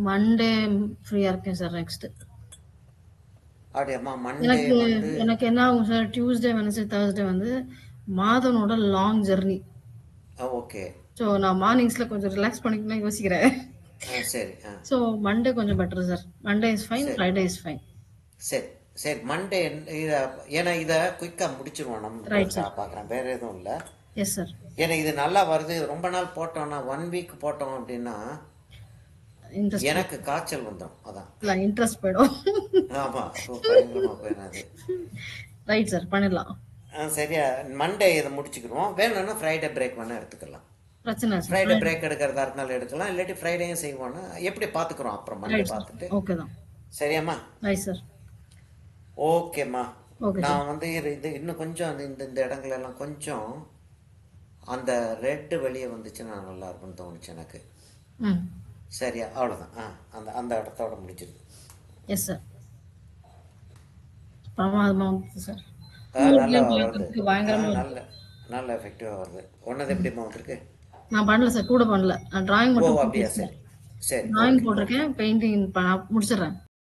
மண்டே ஃப்ரீயாக இருக்கேன் சார். நெக்ஸ்ட்டு எனக்கு என்ன ஆகும் சார், டியூஸ்டே வெனஸ்டே தேர்ஸ்டே வந்து மாதனோட லாங் ஜெர்னி. ஓகே. ஸோ நான் மார்னிங்ஸில் கொஞ்சம் ரிலாக்ஸ் பண்ணிக்கணும் யோசிக்கிறேன். சரி. ஸோ மண்டே கொஞ்சம் better sir. Monday is fine, Friday is fine. சரி மண்டே ஏன்னா இதை குயிக்காக முடிச்சிருவோம் நம்ம. பார்க்குறேன், வேற எதுவும் இல்லை. Yes sir. ஏன்னா இது நல்லா வருது. ரொம்ப நாள் போட்டோம்னா 1 வீக் போட்டோம் அப்படின்னா இன்ட்ரெஸ்ட் எனக்கு காய்ச்சல் வந்துடும் அதான். இல்லை, இன்ட்ரெஸ்ட் போயிடும். ஆமாம், பயங்கரமாக போயிடும் அது. ரைட் சார், பண்ணிடலாம். சரியா, மண்டே இதை முடிச்சுக்கிடுவோம். வேணும்னா ஃப்ரைடே பிரேக் வேணால் எடுத்துக்கலாம். பிரச்சனை இல்லை சார். ஃப்ரைடே பிரேக் எடுக்கிறதா இருந்தாலும் எடுக்கலாம், இல்லாட்டி ஃப்ரைடேயும் செய்வோன்னா எப்படி பார்த்துக்குறோம் அப்புறம் மண்டே ரைட் சார், பார்த்துட்டு. ஓகே தான். சரியாம்மா? Right sir. ஓகேம்மா. Okay sir. நான் வந்து இது இன்னும் கொஞ்சம் இந்த இந்த இடங்களெல்லாம் கொஞ்சம் அந்த ரெட்டு வெளியே வந்துச்சுன்னா நல்லா இருக்கும்னு தோணுச்சு எனக்கு. ம். சரியா, அவ்வளோதான். அந்த அந்த இடத்தோட முடிச்சிருது. Yes sir. பிரமாதமாக வந்துச்சு சார். நல்லா வருது. பார்க்கறதுக்கு பயங்கரமாக நல்ல நல்ல எஃபெக்டிவாக வருது. ஒன்னது எப்படிம்மா வந்திருக்கு? நான் பண்ணல சார், கூட பண்ணல. நான் டிராயிங் ஓ மட்டும் அப்படியா, போட்டிருக்கேன். சரி சரி. டிராயிங் போட்டிருக்கேன், பெயிண்டிங் முடிச்சிடுறேன்.